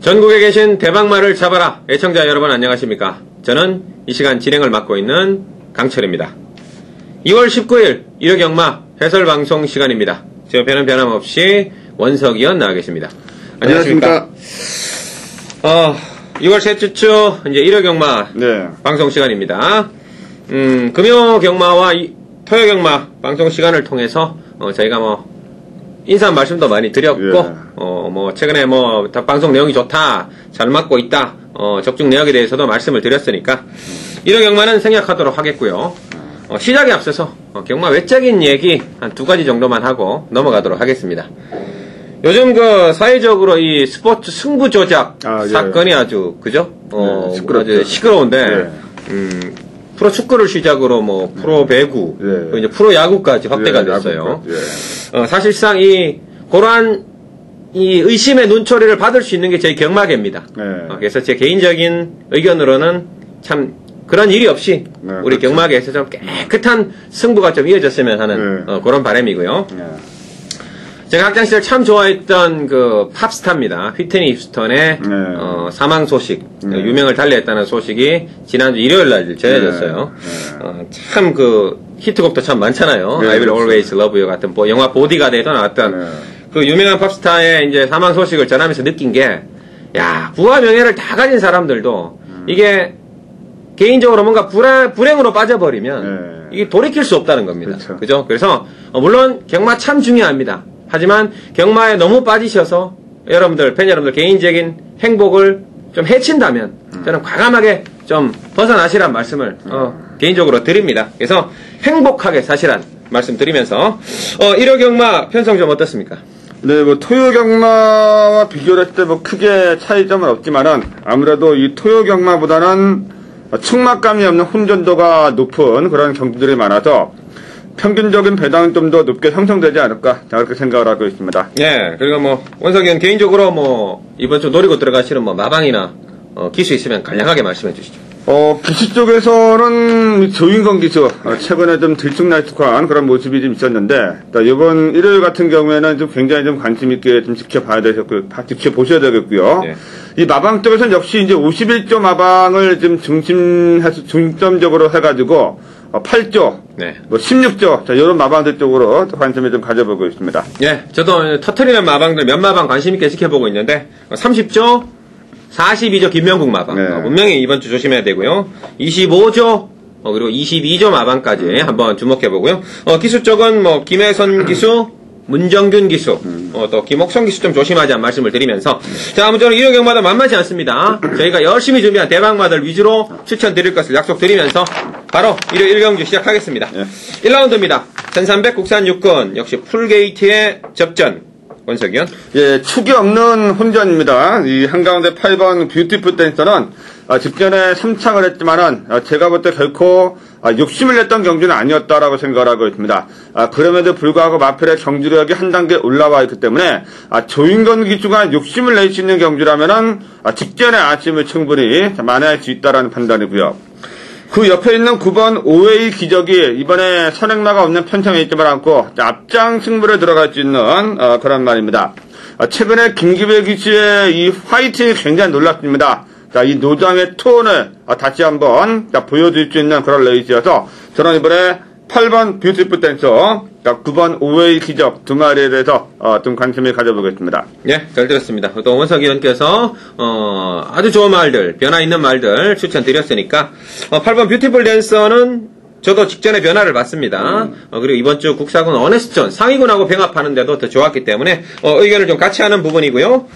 전국에 계신 대박말을 잡아라 애청자 여러분 안녕하십니까. 저는 이 시간 진행을 맡고 있는 강철입니다. 2월 19일 일요경마 해설방송 시간입니다. 제 옆에는 변함없이 원석이원 나와 계십니다. 안녕하십니까. 2월 셋째 주 이제 일요경마 네. 방송 시간입니다. 금요경마와 토요경마 방송 시간을 통해서 저희가 인사 말씀도 많이 드렸고, 최근에 방송 내용이 좋다, 잘 맞고 있다, 적중 내역에 대해서도 말씀을 드렸으니까, 일요경마는 생략하도록 하겠고요. 시작에 앞서서, 경마 외적인 얘기 한 2가지 정도만 하고 넘어가도록 하겠습니다. 요즘 사회적으로 이 스포츠 승부 조작 사건이 아주, 그죠? 아주 시끄러운데, 프로 축구를 시작으로 프로 배구, 이제 프로 야구까지 확대가 됐어요. 사실상 그러한 의심의 눈초리를 받을 수 있는 게 저희 경마계입니다. 그래서 제 개인적인 의견으로는 참 그런 일이 없이 우리 그렇죠. 경마계에서 좀 깨끗한 승부가 좀 이어졌으면 하는 그런 바람이고요. 제가 학창시절 참 좋아했던 팝스타입니다. 휘트니 휴스턴의 사망 소식, 유명을 달리했다는 소식이 지난주 일요일날 전해졌어요. 참 히트곡도 참 많잖아요. I Will Always Love You 같은 영화 보디가드에도 나왔던 그 유명한 팝스타의 이제 사망 소식을 전하면서 느낀 게, 야, 부와 명예를 다 가진 사람들도 이게 개인적으로 뭔가 불행으로 빠져버리면 이게 돌이킬 수 없다는 겁니다. 그죠? 그래서 물론 경마 참 중요합니다. 하지만 경마에 너무 빠지셔서 팬 여러분들 개인적인 행복을 좀 해친다면 저는 과감하게 좀 벗어나시란 말씀을 개인적으로 드립니다. 그래서 행복하게 사시란 말씀 드리면서 일요경마 편성 좀 어떻습니까? 네, 토요경마와 비교를 했을 때 크게 차이점은 없지만은 아무래도 이 토요경마보다는 측막감이 없는 혼전도가 높은 그런 경주들이 많아서 평균적인 배당은 좀 더 높게 형성되지 않을까, 그렇게 생각을 하고 있습니다. 예, 그리고 원석이는 개인적으로 이번 주 노리고 들어가시는 마방이나 기수 있으면 간략하게 말씀해 주시죠. 기수 쪽에서는 조인건 기수, 최근에 좀 들쑥날쑥한 그런 모습이 좀 있었는데, 이번 일요일 같은 경우에는 좀 굉장히 좀 관심 있게 좀 지켜보셔야 되겠고요. 네. 이 마방 쪽에서는 역시 이제 51조 마방을 좀 중점적으로 해가지고, 8조, 16조, 이런 마방들 쪽으로 관심을 좀 가져보고 있습니다. 예, 저도 터트리는 마방들 몇 마방 관심 있게 지켜보고 있는데, 30조, 42조 김명국 마방. 분명히 이번 주 조심해야 되고요. 25조, 그리고 22조 마방까지 한번 주목해보고요. 기수 쪽은 김혜선 기수, 문정균 기수, 또 김옥성 기수 좀 조심하자는 말씀을 드리면서, 자, 아무쪼록 일요경마다 만만치 않습니다. 저희가 열심히 준비한 대박마들 위주로 추천드릴 것을 약속드리면서 바로 일요 1경주 시작하겠습니다. 1라운드입니다. 1300 국산 육군, 역시 풀게이트의 접전. 원석이요? 예, 축이 없는 혼전입니다. 이 한가운데 8번 뷰티풀 댄서는 직전에 3창을 했지만은 제가 볼 때 결코 욕심을 냈던 경주는 아니었다라고 생각을 하고 있습니다. 그럼에도 불구하고 마필의 경주력이 한 단계 올라와 있기 때문에 조인건 기수가 욕심을 낼 수 있는 경주라면은 직전에 아침을 충분히 만회할 수 있다라는 판단이고요. 그 옆에 있는 9번 오웨이 기적이 이번에 선행마가 없는 편성에 있지만 않고 앞장 승부를 들어갈 수 있는 그런 말입니다. 최근에 김기배 기수의 이 화이팅이 굉장히 놀랍습니다. 이 노장의 톤을 다시 한번 보여줄 수 있는 그런 레이스여서 저는 이번에 8번 뷰티풀 댄서, 9번 오웨이 기적 두 마리에 대해서 좀 관심을 가져보겠습니다. 예, 잘 들었습니다. 또 원석 의원께서 아주 좋은 말들, 변화 있는 말들 추천드렸으니까 8번 뷰티풀 댄서는 저도 직전에 변화를 봤습니다. 그리고 이번 주 국사군 어네스트전 상위군하고 병합하는데도 더 좋았기 때문에 의견을 좀 같이 하는 부분이고요.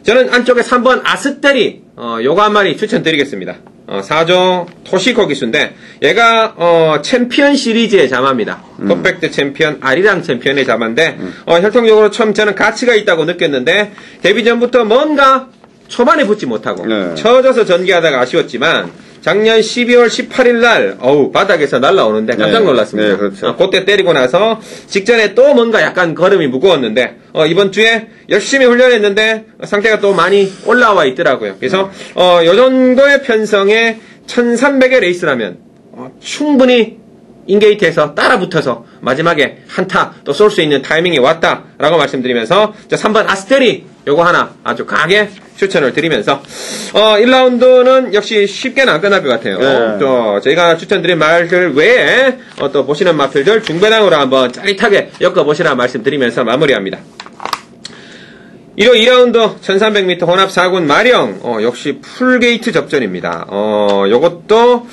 저는 안쪽에 3번 아스테리 요거 한 마리 추천드리겠습니다. 4조 토시코 기수인데 얘가 챔피언 시리즈의 자마입니다. 퍼펙트 챔피언, 아리랑 챔피언의 자마인데 혈통적으로 처음 저는 가치가 있다고 느꼈는데 데뷔 전부터 뭔가 초반에 붙지 못하고 처져서 전개하다가 아쉬웠지만 작년 12월 18일 날 바닥에서 날라오는데 깜짝 놀랐습니다. 그렇죠. 그때 때리고 나서 직전에 또 뭔가 약간 걸음이 무거웠는데 이번 주에 열심히 훈련했는데 상태가 또 많이 올라와 있더라고요. 그래서 요 정도의 편성에 1300의 레이스라면 충분히 인게이트에서 따라붙어서 마지막에 한타 또 쏠 수 있는 타이밍이 왔다라고 말씀드리면서 3번 아스테리 요거 하나 아주 강하게 추천을 드리면서 1라운드는 역시 쉽게는 안 끝날 것 같아요. 네. 또 저희가 추천드린 말들 외에 또 보시는 마필들 중배당으로 한번 짜릿하게 엮어보시라 말씀드리면서 마무리합니다. 1호 2라운드 1300m 혼합 4군 마령 역시 풀게이트 접전입니다. 요것도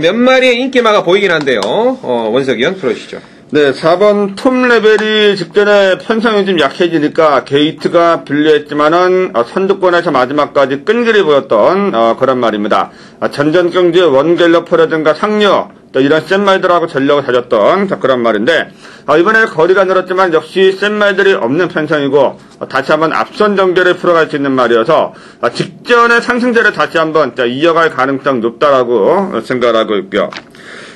몇 마리의 인기마가 보이긴 한데요. 원석이 형 풀어주시죠. 네, 4번 톰 레벨이 직전에 편성이 좀 약해지니까 게이트가 불리했지만은 선두권에서 마지막까지 끈질이 보였던 그런 말입니다. 전전 경기에 원갤러퍼라든가 상녀 또 이런 센 말들하고 전력을 다졌던 그런 말인데 이번에 거리가 늘었지만 역시 센 말들이 없는 편성이고 다시 한번 앞선 전개를 풀어갈 수 있는 말이어서 직전의 상승세를 다시 한번 이어갈 가능성 높다라고 생각하고 있고요.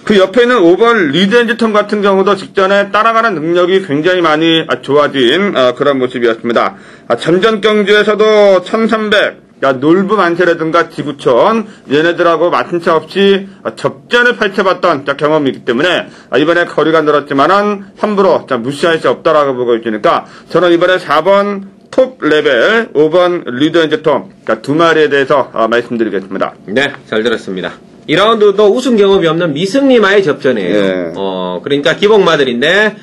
그 옆에 있는 5번 리드엔지톰 같은 경우도 직전에 따라가는 능력이 굉장히 많이 좋아진 그런 모습이었습니다. 전전 경주에서도 1300 놀부 만세라든가 지구촌 얘네들하고 맞은 차 없이 접전을 펼쳐봤던 경험이 있기 때문에 이번에 거리가 늘었지만은 함부로 무시할 수 없다라고 보고 있으니까 저는 이번에 4번 톱 레벨 5번 리드엔지톰 두 마리에 대해서 말씀드리겠습니다. 네, 잘 들었습니다. 2라운드도 우승 경험이 없는 미승리마의 접전이에요. 예. 그러니까 기복마들인데,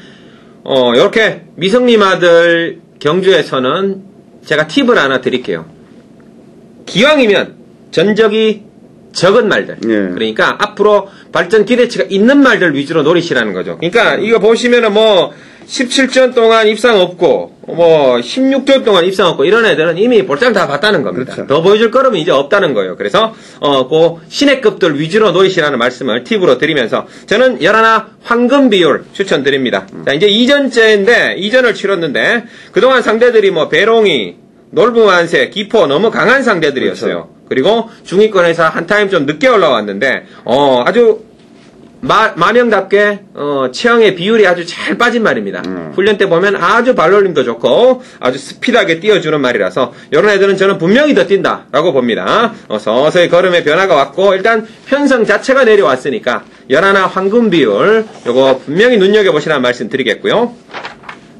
이렇게 미승리마들 경주에서는 제가 팁을 하나 드릴게요. 기왕이면 전적이 적은 말들. 예. 그러니까 앞으로 발전 기대치가 있는 말들 위주로 노리시라는 거죠. 그러니까 이거 보시면은 17전 동안 입상 없고 16전 동안 입상 없고 이런 애들은 이미 볼장 다 봤다는 겁니다. 그렇죠. 더 보여줄 거라면 이제 없다는 거예요. 그래서 그 신예급들 위주로 노리시라는 말씀을 팁으로 드리면서 저는 11 황금 비율 추천드립니다. 자, 이제 2전째인데 2전을 치렀는데 그동안 상대들이 배롱이, 놀부만세, 기포 너무 강한 상대들이었어요. 그렇죠. 그리고 중위권에서 한 타임 좀 늦게 올라왔는데 아주 마명답게 체형의 비율이 아주 잘 빠진 말입니다. 훈련 때 보면 아주 발놀림도 좋고 아주 스피드하게 뛰어주는 말이라서 이런 애들은 저는 분명히 더 뛴다라고 봅니다. 서서히 걸음의 변화가 왔고 일단 편성 자체가 내려왔으니까 11 황금 비율 요거 분명히 눈여겨보시라는 말씀 드리겠고요.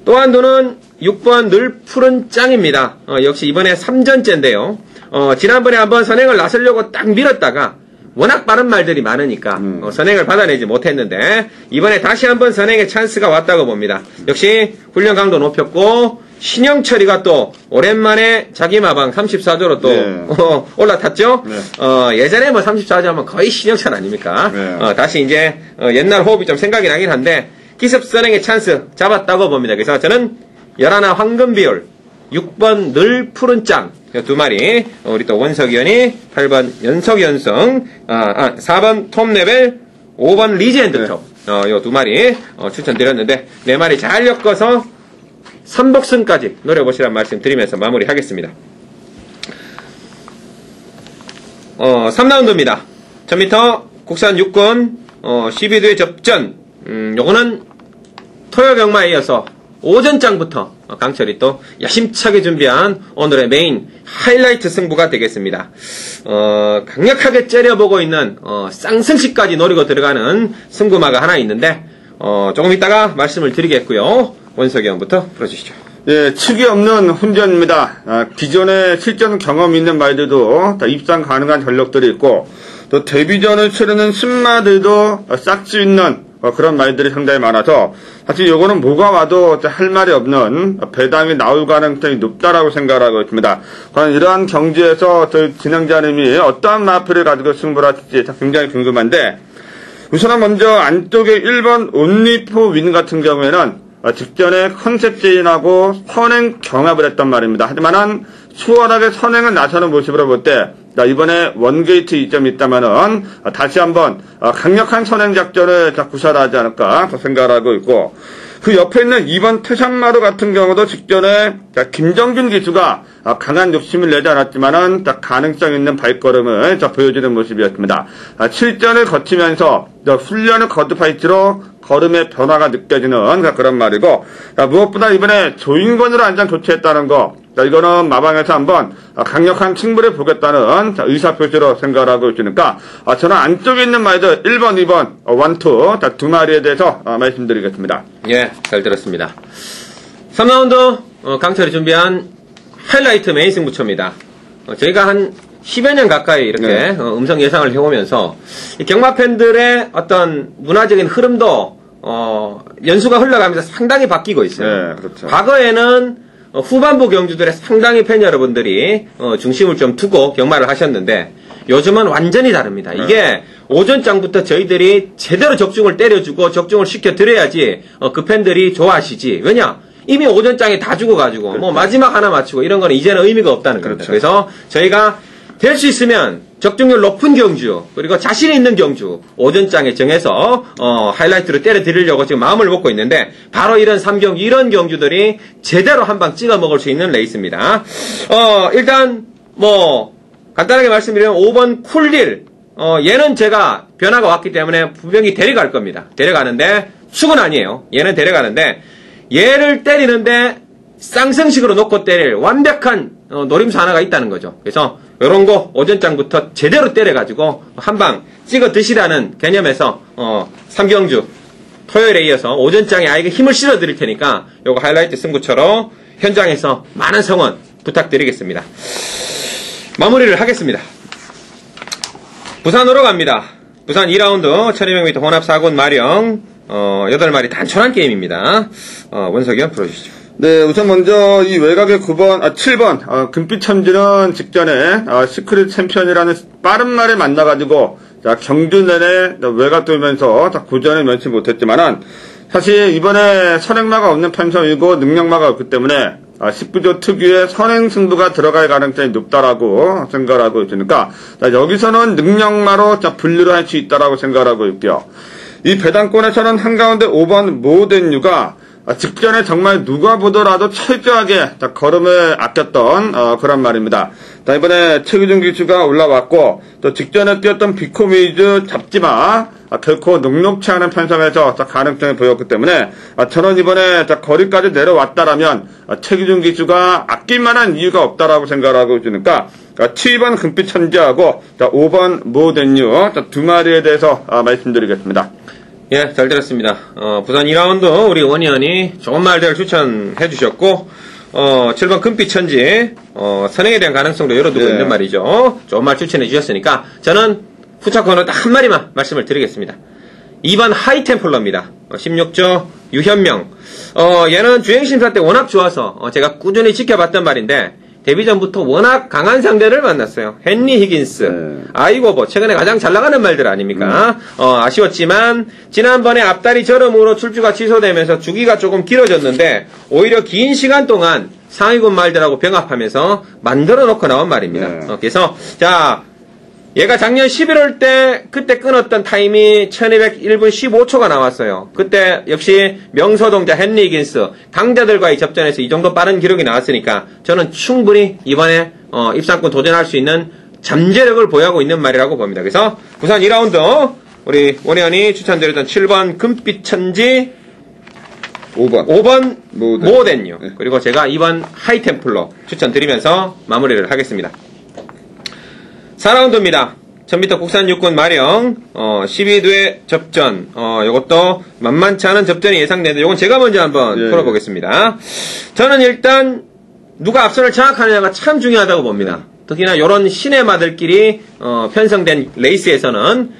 또 한두는 6번 늘 푸른 짱입니다. 역시 이번에 3전째인데요. 지난번에 한번 선행을 나서려고 딱 밀었다가 워낙 빠른 말들이 많으니까 선행을 받아내지 못했는데 이번에 다시 한번 선행의 찬스가 왔다고 봅니다. 역시 훈련 강도 높였고 신영철이가 또 오랜만에 자기 마방 34조로 또 네. 올라탔죠. 네. 예전에 34조 하면 거의 신영철 아닙니까? 네. 다시 이제 옛날 호흡이 좀 생각이 나긴 한데 기습 선행의 찬스 잡았다고 봅니다. 그래서 저는 11 황금 비율 6번 늘 푸른 짱 두 마리 우리 또 원석이 형이 8번 연석 연승 4번 톰 레벨 5번 리즈엔드 톱 요 두 마리 추천드렸는데 네 마리 잘 엮어서 선복승까지 노려보시란 말씀 드리면서 마무리하겠습니다. 3라운드입니다. 1000m 국산 6군 12도의 접전 요거는 토요 경마에 이어서 오전장부터 강철이 또 야심차게 준비한 오늘의 메인 하이라이트 승부가 되겠습니다. 강력하게 째려보고 있는 쌍승시까지 노리고 들어가는 승부마가 하나 있는데 조금 이따가 말씀을 드리겠고요. 원석이 형부터 풀어주시죠. 예, 측이 없는 훈련입니다. 기존에 실전 경험 있는 말들도 다 입상 가능한 전력들이 있고 또 데뷔전을 치르는 신마들도 싹수 있는 그런 말들이 상당히 많아서 사실 요거는 뭐가 와도 할 말이 없는 배당이 나올 가능성이 높다라고 생각하고 있습니다. 과연 이러한 경기에서 저희 진행자님이 어떠한 마표를 가지고 승부를 할지 굉장히 궁금한데 우선은 먼저 안쪽에 1번 온리포 윈 같은 경우에는 직전에 컨셉 제인하고 선행 경합을 했단 말입니다. 하지만은 수월하게 선행을 나서는 모습으로 볼 때 이번에 원게이트 이점이 있다면은 다시 한번 강력한 선행 작전을 구사하지 않을까 생각하고 있고 그 옆에 있는 2번 태산마루 같은 경우도 직전에 김정균 기수가 강한 욕심을 내지 않았지만은 가능성 있는 발걸음을 보여주는 모습이었습니다. 7전을 거치면서 훈련을 거듭할수록 걸음의 변화가 느껴지는 그런 말이고 무엇보다 이번에 조인권으로 안장 교체했다는 거 이거는 마방에서 한번 강력한 승부를 보겠다는 의사표시로 생각하고 있으니까 저는 안쪽에 있는 말들 1번, 2번, 1, 2 두 마리에 대해서 말씀드리겠습니다. 예, 잘 들었습니다. 3라운드 강철이 준비한 하이라이트 메인 승부처입니다. 저희가 한 10여 년 가까이 이렇게 음성 예상을 해오면서 경마 팬들의 어떤 문화적인 흐름도 연수가 흘러가면서 상당히 바뀌고 있어요. 네, 그렇죠. 과거에는 후반부 경주들의 상당히 팬 여러분들이 중심을 좀 두고 경마를 하셨는데 요즘은 완전히 다릅니다. 이게 오전장부터 저희들이 제대로 적중을 때려주고 적중을 시켜드려야지 그 팬들이 좋아하시지. 왜냐? 이미 오전장에 다 죽어가지고 그렇죠. 뭐 마지막 하나 맞추고 이런 거는 이제는 의미가 없다는 겁니다. 그렇죠. 그래서 저희가 될 수 있으면 적중률 높은 경주 그리고 자신 있는 경주 오전장에 정해서 하이라이트로 때려드리려고 지금 마음을 먹고 있는데 바로 이런 3경주 이런 경주들이 제대로 한 방 찍어 먹을 수 있는 레이스입니다. 일단 뭐 간단하게 말씀드리면 5번 쿨릴 얘는 제가 변화가 왔기 때문에 분명히 데려갈 겁니다. 데려가는데 축은 아니에요. 얘는 데려가는데 얘를 때리는데 쌍성식으로 놓고 때릴 완벽한 노림수 하나가 있다는 거죠. 그래서 요런 거 오전장부터 제대로 때려가지고 한 방 찍어 드시라는 개념에서 3경주 토요일에 이어서 오전장에 아이가 힘을 실어 드릴 테니까 요거 하이라이트 승부처로 현장에서 많은 성원 부탁드리겠습니다. 마무리를 하겠습니다. 부산으로 갑니다. 부산 2라운드 1200m 혼합 4군 마령 8마리 단촐한 게임입니다. 원석이 풀어주시죠. 네, 우선 먼저 이 외곽의 7번 금빛 천지는 직전에 시크릿 챔피언이라는 빠른 말을 만나가지고 경주 내내 외곽 돌면서 고전을 면치 못했지만은 사실 이번에 선행마가 없는 편성이고 능력마가 없기 때문에 19조 특유의 선행 승부가 들어갈 가능성이 높다라고 생각하고 있으니까 여기서는 능력마로 분류를 할 수 있다라고 생각하고 있고요. 이 배당권에서는 한가운데 5번 모덴유가 직전에 정말 누가 보더라도 철저하게 걸음을 아꼈던 그런 말입니다. 이번에 최규준 기수가 올라왔고 또 직전에 뛰었던 비코미즈 잡지마 결코 녹록치 않은 편성에서 가능성을 보였기 때문에 저는 이번에 거리까지 내려왔다라면 최규준 기수가 아낄 만한 이유가 없다라고 생각하고 있으니까 7번 금빛 천지하고 5번 모덴유 두 마리에 대해서 말씀드리겠습니다. 예, 잘 들었습니다. 부산 2라운드 우리 원희연이 좋은 말들을 추천해 주셨고 7번 금빛 천지 선행에 대한 가능성도 열어두고 있는 말이죠. 좋은 말 추천해 주셨으니까 저는 후차 코너 딱 한 마리만 말씀을 드리겠습니다. 2번 하이템플러입니다. 16조 유현명. 얘는 주행심사 때 워낙 좋아서 제가 꾸준히 지켜봤던 말인데 데뷔 전부터 워낙 강한 상대를 만났어요. 헨리 히긴스, 아이고버, 최근에 가장 잘 나가는 말들 아닙니까? 아쉬웠지만 지난번에 앞다리 저름으로 출주가 취소되면서 주기가 조금 길어졌는데 오히려 긴 시간 동안 상위군 말들하고 병합하면서 만들어 놓고 나온 말입니다. 그래서 자 얘가 작년 11월 때 그때 끊었던 타임이 1201분 15초가 나왔어요. 그때 역시 명서동자 헨리 히긴스 강자들과의 접전에서 이 정도 빠른 기록이 나왔으니까 저는 충분히 이번에 입상권 도전할 수 있는 잠재력을 보유하고 있는 말이라고 봅니다. 그래서 부산 2라운드 우리 원혜연이 추천드렸던 7번 금빛 천지 5번 모덴유 그리고 제가 2번 하이템플러 추천드리면서 마무리를 하겠습니다. 4라운드입니다. 1000m 국산 육군 마령 12대 접전 요것도 만만치 않은 접전이 예상되는데 요건 제가 먼저 한번 풀어보겠습니다. 저는 일단 누가 앞선을 장악하느냐가 참 중요하다고 봅니다. 특히나 요런 신의 마들끼리 편성된 레이스에서는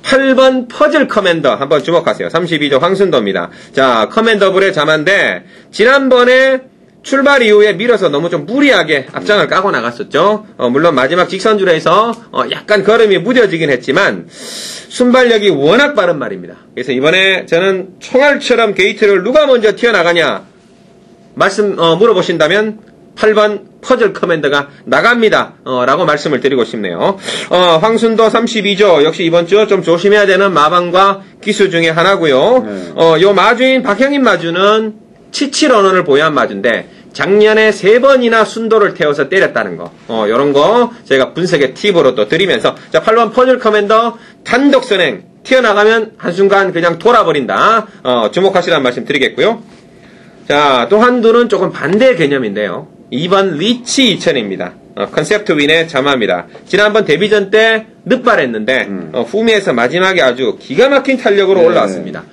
8번 퍼즐 커맨더 한번 주목하세요. 32조 황순도입니다. 자, 커맨더블의 자만데 지난번에 출발 이후에 밀어서 너무 좀 무리하게 앞장을 까고 나갔었죠. 물론 마지막 직선줄에서 약간 걸음이 무뎌지긴 했지만 순발력이 워낙 빠른 말입니다. 그래서 이번에 저는 총알처럼 게이트를 누가 먼저 튀어나가냐 물어보신다면 8번 퍼즐 커맨더가 나갑니다. 라고 말씀을 드리고 싶네요. 황순도 32조 역시 이번 주 좀 조심해야 되는 마방과 기수 중에 하나고요. 요 마주인 박형인 마주는 치칠 언어를 보유한 마주인데 작년에 3번이나 순도를 태워서 때렸다는 거 요런 거 제가 분석의 팁으로 또 드리면서 자 8번 퍼즐 커맨더 단독 선행 튀어나가면 한순간 그냥 돌아버린다 주목하시라는 말씀 드리겠고요. 자 또 한두는 조금 반대의 개념인데요. 2번 리치 2000입니다. 컨셉트 윈의 자마입니다. 지난번 데뷔전 때 늦발했는데 후미에서 마지막에 아주 기가 막힌 탄력으로 올라왔습니다.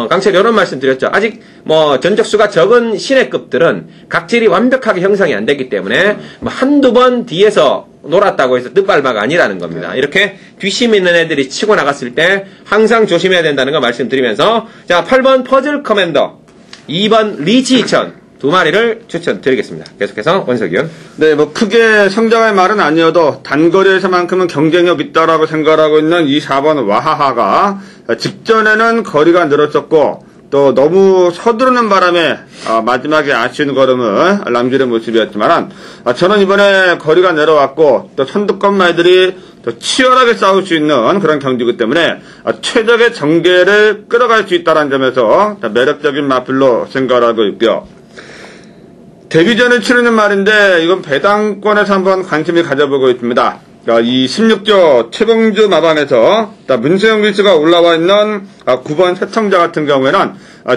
강철 이런 말씀 드렸죠. 아직 뭐 전적수가 적은 신예급들은 각질이 완벽하게 형성이 안 됐기 때문에 뭐 한두 번 뒤에서 놀았다고 해서 뜻발바가 아니라는 겁니다. 이렇게 뒷심 있는 애들이 치고 나갔을 때 항상 조심해야 된다는 거 말씀드리면서, 자, 8번 퍼즐 커맨더, 2번 리치 2000 두 마리를 추천드리겠습니다. 계속해서 원석이요. 네, 뭐 크게 성장할 말은 아니어도 단거리에서만큼은 경쟁력 있다라고 생각하고 있는 이 4번 와하하가 직전에는 거리가 늘었었고 또 너무 서두르는 바람에 마지막에 아쉬운 걸음을 남기는 모습이었지만 저는 이번에 거리가 내려왔고 또 선두권 말들이 더 치열하게 싸울 수 있는 그런 경기이기 때문에 최적의 전개를 끌어갈 수 있다는 점에서 매력적인 마필로 생각하고 있고요. 데뷔전을 치르는 말인데 이건 배당권에서 한번 관심을 가져보고 있습니다. 이 16조 최봉주 마방에서 문세영 기수가 올라와 있는 9번 세청자 같은 경우에는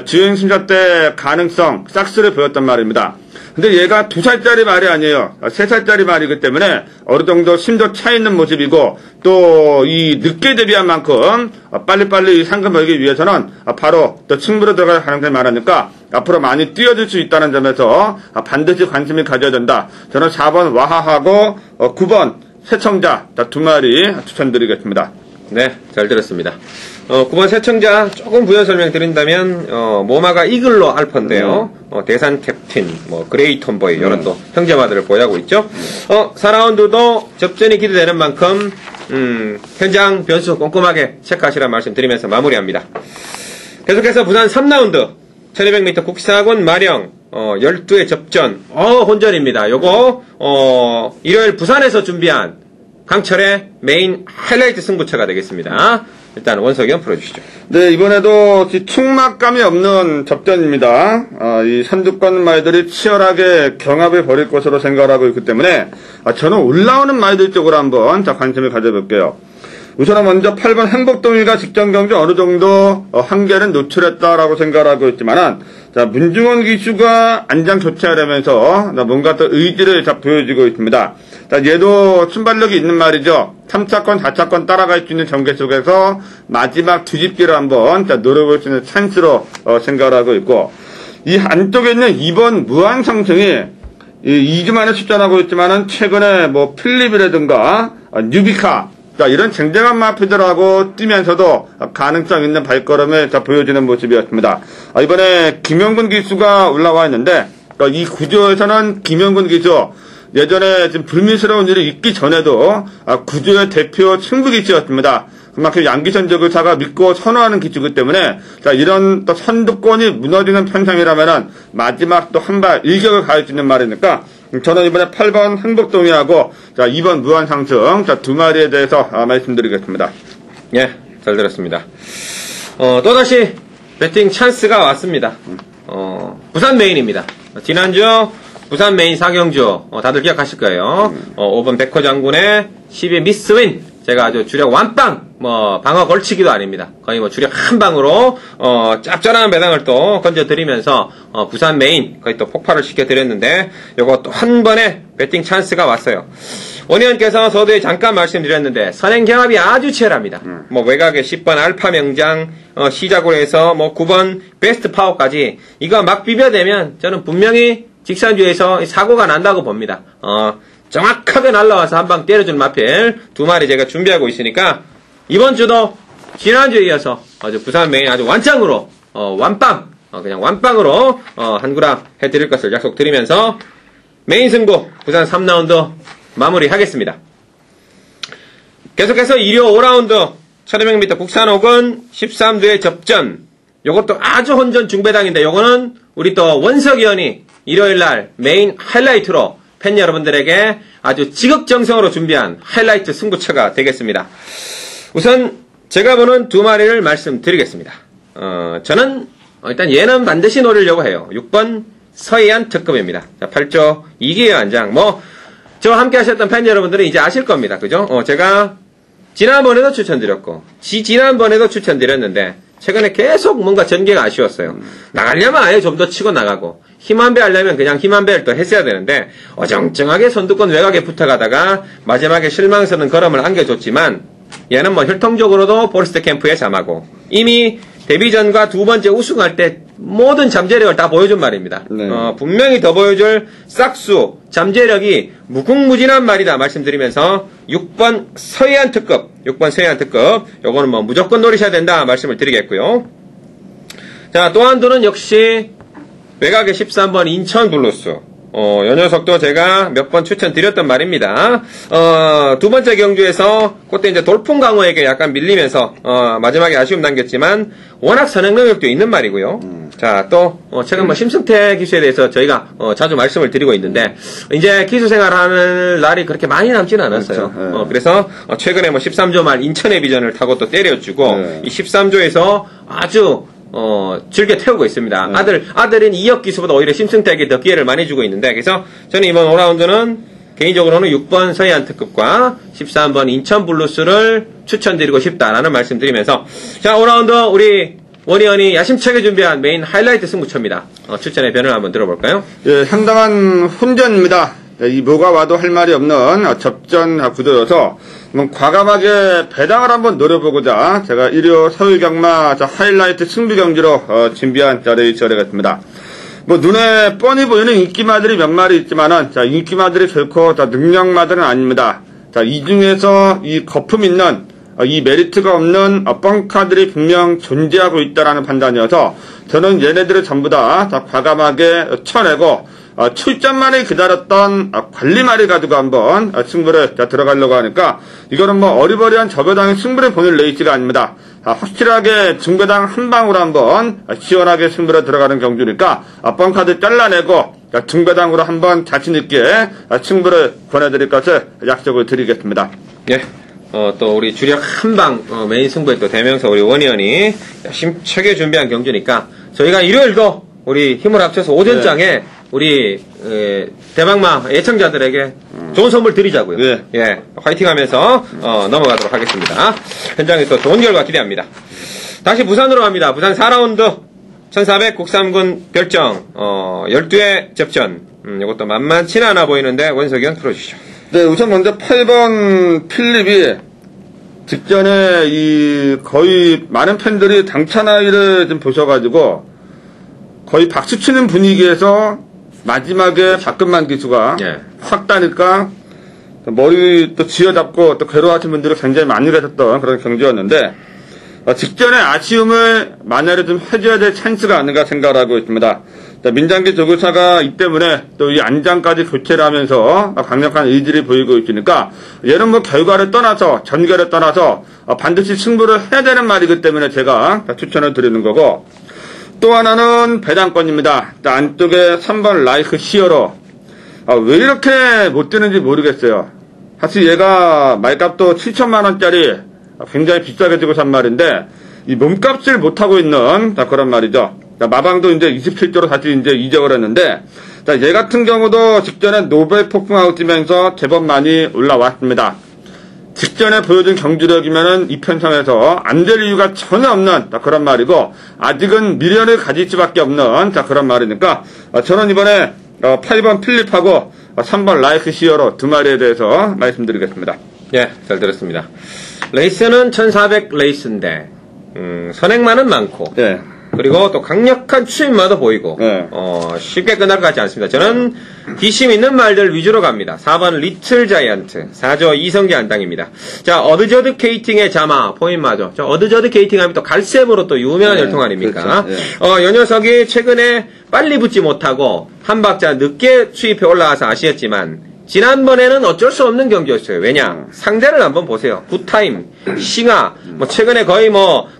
주행 심사 때 가능성 싹스를 보였단 말입니다. 근데 얘가 2살짜리 말이 아니에요. 3살짜리 말이기 때문에 어느 정도 심도 차 있는 모습이고 또 이 늦게 데뷔한 만큼 빨리빨리 상금 벌기 위해서는 바로 또 승부로 들어갈 가능성이 많으니까 앞으로 많이 뛰어들 수 있다는 점에서 반드시 관심을 가져야 된다. 저는 4번 와하하고 9번 세청자 두 마리 추천드리겠습니다. 네, 잘 들었습니다. 9번 세청자 조금 부연 설명 드린다면, 모마가 이글로 알파인데요. 대산 캡틴, 뭐, 그레이 톰보이, 이런 또 형제마들을 보유하고 있죠. 4라운드도 접전이 기대되는 만큼, 현장 변수 꼼꼼하게 체크하시라는 말씀 드리면서 마무리합니다. 계속해서 부산 3라운드, 1200m 국사군 마령, 12회 접전, 혼전입니다. 요거, 일요일 부산에서 준비한 강철의 메인 하이라이트 승부처가 되겠습니다. 일단 원석이 형 풀어주시죠. 네, 이번에도 촉막감이 없는 접전입니다. 이 선두권 말들이 치열하게 경합을 벌일 것으로 생각하고 있기 때문에 저는 올라오는 말들 쪽으로 한번 관심을 가져볼게요. 우선은 먼저 8번 행복동이가 직전 경기 어느 정도 한계는 노출했다라고 생각하고 있지만은 문중원 기수가 안장 교체하려면서 뭔가 또 의지를 보여주고 있습니다. 얘도 순발력이 있는 말이죠. 3차권, 4차권 따라갈 수 있는 전개 속에서 마지막 뒤집기를 한번 노려볼 수 있는 찬스로 생각하고 있고, 이 안쪽에 있는 2번 무한상승이 2주 만에 출전하고 있지만은 최근에 뭐 필립이라든가 뉴비카 이런 쟁쟁한 마피들하고 뛰면서도 가능성 있는 발걸음을 보여주는 모습이었습니다. 이번에 김영근 기수가 올라와 있는데 이 구조에서는 김영근 기수 예전에 지금 불미스러운 일이 있기 전에도 구조의 대표 승부 기수였습니다. 그만큼 양기천 저그사가 믿고 선호하는 기수이기 때문에 이런 또 선두권이 무너지는 편성이라면은 마지막 또 한 발 일격을 가할 수 있는 말이니까 저는 이번에 8번 행복동이하고 2번 무한상승 두 마리에 대해서 말씀드리겠습니다. 예, 잘 들었습니다. 또다시 배팅 찬스가 왔습니다. 부산 메인입니다. 지난주 부산 메인 4경주 다들 기억하실 거예요. 5번 백호 장군의 10의 미스윈, 제가 아주 주력 완빵, 방어 걸치기도 아닙니다. 거의 주력 한 방으로 짭짤한 배당을 또 건져드리면서 부산 메인 거의 또 폭발을 시켜드렸는데, 요거 또 한 번의 배팅 찬스가 왔어요. 원의원께서 서두에 잠깐 말씀드렸는데 선행 경합이 아주 치열합니다. 외곽의 10번 알파 명장 시작으로 해서 9번 베스트 파워까지 이거 막 비벼대면 저는 분명히 직선주에서 사고가 난다고 봅니다. 정확하게 날라와서 한 방 때려준 마필 두 마리 제가 준비하고 있으니까 이번 주도 지난주에 이어서 아주 부산 메인 아주 완짱으로 완빵 그냥 완빵으로 한구라 해드릴 것을 약속드리면서 메인 승부 부산 3라운드 마무리하겠습니다. 계속해서 일요 5라운드 1200m 국산옥은 13두의 접전, 요것도 아주 혼전 중배당인데 요거는 우리 또 원석위원이 일요일날 메인 하이라이트로 팬 여러분들에게 아주 지극정성으로 준비한 하이라이트 승부처가 되겠습니다. 우선 제가 보는 두 마리를 말씀드리겠습니다. 저는 일단 얘는 반드시 노리려고 해요. 6번 서해안 특급입니다. 자, 8조 이기의 안장. 저와 함께 하셨던 팬 여러분들은 이제 아실 겁니다. 그죠? 제가 지난번에도 추천드렸고 지난번에도 추천드렸는데 최근에 계속 뭔가 전개가 아쉬웠어요. 나가려면 아예 좀 더 치고 나가고 힘한배 하려면 그냥 힘한배를 또 했어야 되는데 어정쩡하게 선두권 외곽에 붙어가다가 마지막에 실망스러운 걸음을 안겨줬지만 얘는 혈통적으로도 포레스트 캠프에 잠하고 이미 데뷔전과 두 번째 우승할 때 모든 잠재력을 다 보여준 말입니다. 네. 분명히 더 보여줄 싹수, 잠재력이 무궁무진한 말이다 말씀드리면서 6번 서해안 특급, 요거는 뭐 무조건 노리셔야 된다 말씀을 드리겠고요. 자, 또 한 두는 역시 외곽의 13번 인천 블루스. 요 녀석도 제가 몇 번 추천드렸던 말입니다. 두 번째 경주에서 그때 이제 돌풍 강호에게 약간 밀리면서 마지막에 아쉬움 남겼지만 워낙 선행 능력도 있는 말이고요. 자, 또 최근 뭐 심승태 기수에 대해서 저희가 자주 말씀을 드리고 있는데 이제 기수 생활하는 날이 그렇게 많이 남지는 않았어요. 그렇죠. 네. 그래서 최근에 뭐 13조 말 인천의 비전을 타고 또 때려주고 네. 이 13조에서 아주 즐겨 태우고 있습니다. 아들인 이혁 기수보다 오히려 심승태에게 더 기회를 많이 주고 있는데, 그래서 저는 이번 5라운드는 개인적으로는 6번 서해안 특급과 13번 인천 블루스를 추천드리고 싶다라는 말씀 드리면서, 자, 5라운드 우리 원희원이 야심차게 준비한 메인 하이라이트 승부처입니다. 추천의 변을 한번 들어볼까요? 예, 상당한 혼전입니다. 이 뭐가 와도 할 말이 없는 접전 구도여서 과감하게 배당을 한번 노려보고자 제가 1호 서울경마 하이라이트 승부 경기로 준비한 레이스 되겠습니다. 뭐 눈에 뻔히 보이는 인기마들이 몇 마리 있지만은 인기마들이 결코 다 능력마들은 아닙니다. 자, 이 중에서 이 거품 있는 이 메리트가 없는 뻥카들이 분명 존재하고 있다라는 판단이어서 저는 얘네들을 전부 다 과감하게 쳐내고 출전만을 기다렸던 관리말을 가지고 한번 승부를 들어가려고 하니까 이거는 뭐 어리버리한 저배당의 승부를 보는 레이스가 아닙니다. 확실하게 중배당 한 방으로 한번 시원하게 승부를 들어가는 경주니까 뻥카드 잘라내고 중배당으로 한번 자신있게 승부를 권해드릴 것을 약속을 드리겠습니다. 예. 또 우리 주력 한방 메인 승부의 또 대명사 우리 원희원이 심차게 준비한 경주니까 저희가 일요일도 우리 힘을 합쳐서 오전장에 우리 대박마 애청자들에게 좋은 선물 드리자고요. 네. 예, 화이팅하면서 넘어가도록 하겠습니다. 현장에서 좋은 결과 기대합니다. 다시 부산으로 갑니다. 부산 4라운드 1400 국삼군 결정 12회 접전. 이것도 만만치는 않아 보이는데 원석이 형 풀어주시죠. 네, 우선 먼저 8번 필립이 직전에 거의 많은 팬들이 당찬아이를 좀 보셔가지고 거의 박수치는 분위기에서 마지막에 박근만 기수가 확 따니까 머리 또 쥐어잡고 또 괴로워하신 분들이 굉장히 많이 계셨던 그런 경기였는데 직전에 아쉬움을 만약에 좀 해줘야 될 찬스가 아닌가 생각을 하고 있습니다. 민장기 조교사가 이 때문에 또 이 안장까지 교체를 하면서 강력한 의지를 보이고 있으니까 얘는 뭐 결과를 떠나서 전결을 떠나서 반드시 승부를 해야 되는 말이기 때문에 제가 추천을 드리는 거고, 또 하나는 배당권입니다. 안쪽에 3번 라이크 시어로 왜 이렇게 못 뜨는지 모르겠어요. 사실 얘가 말값도 7천만원짜리 굉장히 비싸게 주고 산 말인데 이 몸값을 못하고 있는 그런 말이죠. 마방도 이제 27조로 다시 이제 이적을 했는데, 얘 같은 경우도 직전에 노벨 폭풍하고 뛰면서 제법 많이 올라왔습니다. 직전에 보여준 경주력이면은 이 편성에서 안 될 이유가 전혀 없는 그런 말이고, 아직은 미련을 가질 수밖에 없는 그런 말이니까, 저는 이번에 8번 필립하고 3번 라이크 시어로 두 마리에 대해서 말씀드리겠습니다. 예, 잘 들었습니다. 레이스는 1400 레이스인데, 선행만은 많고, 예. 그리고 또 강력한 추임마도 보이고, 쉽게 끝날 것 같지 않습니다. 저는 뒷심 있는 말들 위주로 갑니다. 4번 리틀 자이언트, 4조 이성기 안당입니다. 자, 어드저드 케이팅의 자마, 포인마죠. 저 어드저드 케이팅 하면 또 갈색으로 또 유명한 열통 아닙니까? 그렇죠. 요 녀석이 최근에 빨리 붙지 못하고 한 박자 늦게 수입해 올라와서 아쉬웠지만, 지난번에는 어쩔 수 없는 경기였어요. 왜냐? 상대를 한번 보세요. 굿타임, 싱하, 최근에 거의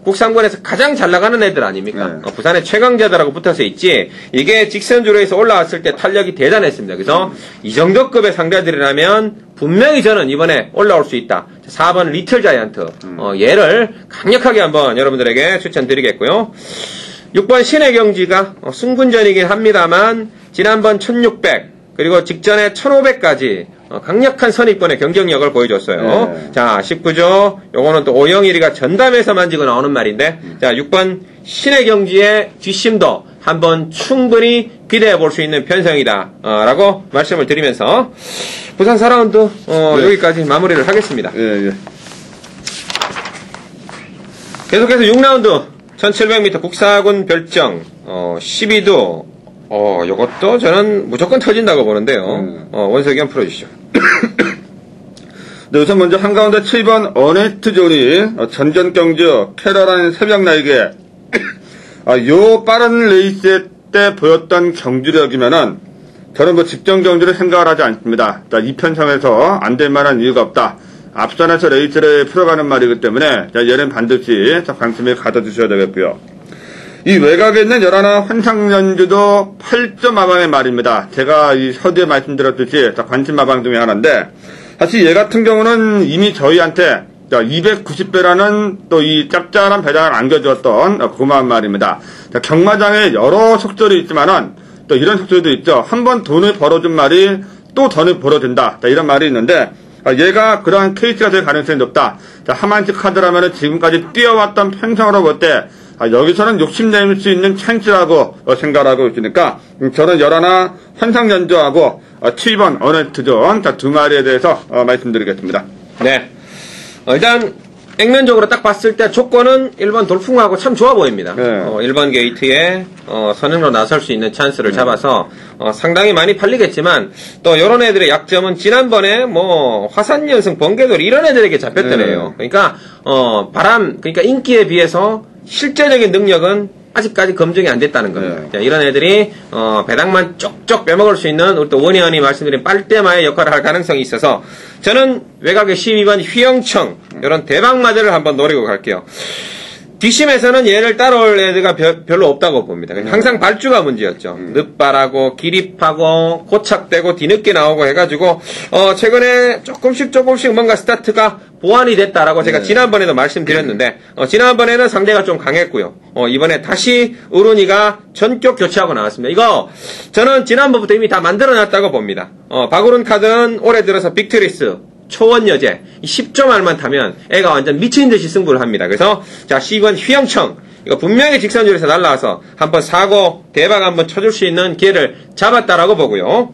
국상권에서 가장 잘 나가는 애들 아닙니까? 부산의 최강자들하고 붙어서 있지, 이게 직선주로 해서 올라왔을 때 탄력이 대단했습니다. 그래서 이 정도 급의 상대들이라면 분명히 저는 이번에 올라올 수 있다. 4번 리틀 자이언트, 얘를 강력하게 한번 여러분들에게 추천드리겠고요. 6번 신의 경지가 승군전이긴 합니다만, 지난번 1600, 그리고 직전에 1500까지 강력한 선입권의 경쟁력을 보여줬어요. 자, 19조, 요거는 또 오영일이가 전담에서 만지고 나오는 말인데, 자, 6번 신의 경지의 뒷심도 한번 충분히 기대해 볼 수 있는 편성이다, 라고 말씀을 드리면서, 부산 4라운드, 여기까지 마무리를 하겠습니다. 계속해서 6라운드, 1700m 국사군 별정 12도 요것도 저는 무조건 터진다고 보는데요. 원석이 풀어주시죠. 네, 우선 먼저 한가운데 7번 어네스트 존이 전전 경주 캐럴한 새벽 날개 요 빠른 레이스 때 보였던 경주력이면은 저는 뭐 직전 경주를 생각을 하지 않습니다. 이편성에서 안 될 만한 이유가 없다. 앞선에서 레이스를 풀어가는 말이기 때문에 얘는 반드시 관심을 가져주셔야 되겠고요. 이 외곽에 있는 열하나 환상연주도 8점 마방의 말입니다. 제가 이 서두에 말씀드렸듯이 관심 마방 중에 하나인데, 사실 얘 같은 경우는 이미 저희한테 290배라는 또 이 짭짤한 배당을 안겨주었던 고마운 말입니다. 경마장에 여러 속설이 있지만은 또 이런 속설도 있죠. 한번 돈을 벌어준 말이 또 돈을 벌어준다. 이런 말이 있는데, 얘가 그러한 케이스가 될 가능성이 높다. 하만치 카드라면은 지금까지 뛰어왔던 편성으로 볼 때, 여기서는 욕심낼 수 있는 찬스라고 생각하고 있으니까, 저는 열하나 환상연주하고 7번 어네스트존 두 마리에 대해서 말씀드리겠습니다. 네. 일단 액면적으로 딱 봤을 때 조건은 1번 돌풍하고 참 좋아 보입니다. 네. 1번 게이트에 선행로 나설 수 있는 찬스를 잡아서 상당히 많이 팔리겠지만, 또 이런 애들의 약점은 지난번에 뭐 화산연승, 번개돌 이런 애들에게 잡혔던 애예요. 그러니까 그러니까 인기에 비해서 실제적인 능력은 아직까지 검증이 안 됐다는 겁니다. 자, 이런 애들이 배당만 쪽쪽 빼먹을 수 있는 우리 또 원희원이 말씀드린 빨대마의 역할을 할 가능성이 있어서 저는 외곽의 12번 휘영청 이런 대박마저를 한번 노리고 갈게요. 뒷심에서는 얘를 따라올 애들가 별로 없다고 봅니다. 항상 발주가 문제였죠. 늦발하고 기립하고 고착되고 뒤늦게 나오고 해가지고 최근에 조금씩 뭔가 스타트가 보완이 됐다라고 제가 지난번에도 말씀드렸는데, 지난번에는 상대가 좀 강했고요. 이번에 다시 우run이가 전격 교체하고 나왔습니다. 이거 저는 지난번부터 이미 다 만들어놨다고 봅니다. 박우른 카드는 올해 들어서 빅트리스 초원여제 10점알만 타면 애가 완전 미친 듯이 승부를 합니다. 그래서 자, 시건 휘영청 이거 분명히 직선줄에서 날라와서 한번 사고 대박 한번 쳐줄 수 있는 기회를 잡았다라고 보고요.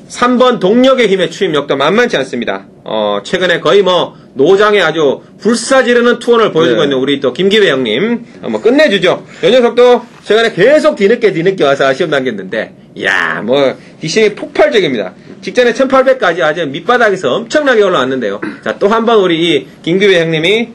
3번 동력의 힘의 추임력도 만만치 않습니다. 최근에 거의 뭐 노장에 아주 불사지르는 투혼을 보여주고 있는 우리 또 김기배 형님 한번 끝내주죠. 이 녀석도 최근에 계속 뒤늦게 와서 아쉬움 남겼는데, 이야 뭐 뒷심이 폭발적입니다. 직전에 1800까지 아주 밑바닥에서 엄청나게 올라왔는데요. 자, 또 한 번 우리 이 김규배 형님이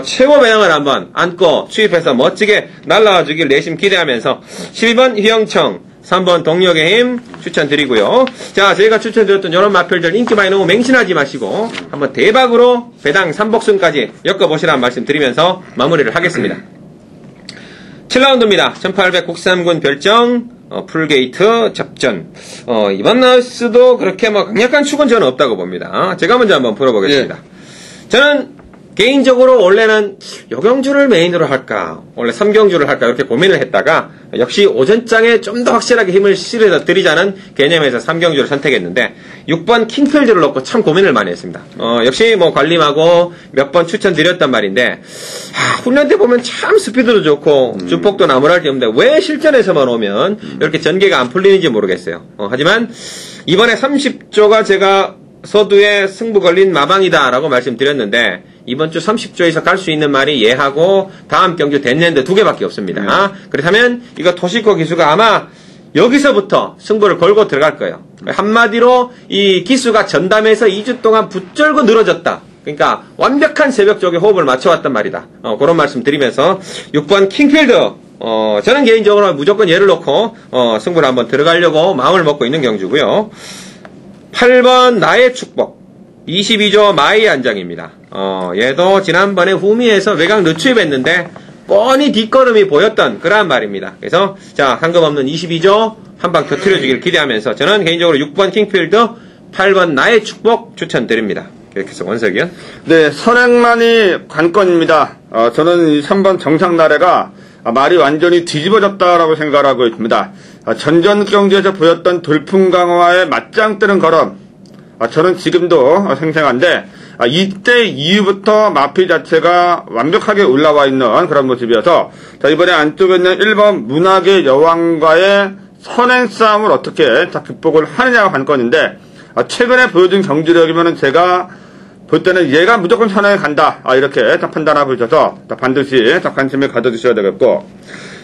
최고 배당을 한번 안고 추입해서 멋지게 날라와 주길 내심 기대하면서 12번 휘영청, 3번 동력의 힘 추천드리고요. 자, 저희가 추천드렸던 이런 마필들 인기 많이 너무 맹신하지 마시고 한번 대박으로 배당 3복승까지 엮어보시라는 말씀 드리면서 마무리를 하겠습니다. 7라운드입니다. 1800 국삼군 별정 풀게이트 접전. 이번 라우스도 그렇게 뭐 강력한 축은 저는 없다고 봅니다. 제가 먼저 한번 풀어보겠습니다. 저는 개인적으로 원래는 요경주를 메인으로 할까, 원래 3경주를 할까 이렇게 고민을 했다가 역시 오전장에 좀 더 확실하게 힘을 실어 드리자는 개념에서 3경주를 선택했는데 6번 킹필드를 넣고 참 고민을 많이 했습니다. 역시 뭐 관림하고 몇 번 추천드렸단 말인데, 훈련 때 보면 참 스피드도 좋고 주폭도 나무랄 게 없는데 왜 실전에서만 오면 이렇게 전개가 안 풀리는지 모르겠어요. 하지만 이번에 30조가 제가 서두에 승부 걸린 마방이다라고 말씀드렸는데, 이번 주 30조에서 갈 수 있는 말이 얘하고 다음 경주 댄랜드 2개밖에 없습니다. 그렇다면 이거 토시코 기수가 아마 여기서부터 승부를 걸고 들어갈 거예요. 한마디로 이 기수가 전담해서 2주 동안 붙절고 늘어졌다. 그러니까 완벽한 새벽 쪽에 호흡을 맞춰왔단 말이다. 그런 말씀 드리면서 6번 킹필드, 저는 개인적으로 무조건 얘를 놓고 승부를 한번 들어가려고 마음을 먹고 있는 경주고요. 8번 나의 축복 22조 마이 안장입니다. 얘도 지난번에 후미에서 외곽 늦추입했는데 뻔히 뒷걸음이 보였던 그러한 말입니다. 그래서 자, 상관없는 22조 한방 터뜨려주길 기대하면서 저는 개인적으로 6번 킹필드, 8번 나의 축복 추천드립니다. 이렇게 해서 원석이요. 네, 선행만이 관건입니다. 저는 3번 정상나래가 말이 완전히 뒤집어졌다라고 생각하고 있습니다. 전전 경기에서 보였던 돌풍 강화에 맞짱 뜨는 걸음, 저는 지금도 생생한데, 이때 이후부터 마피 자체가 완벽하게 올라와 있는 그런 모습이어서, 자, 이번에 안쪽에 있는 1번 문학의 여왕과의 선행 싸움을 어떻게 극복을 하느냐가 관건인데, 최근에 보여준 경주력이면은 제가 볼 때는 얘가 무조건 선행에 간다. 이렇게 판단하고 있어서 반드시 관심을 가져주셔야 되겠고,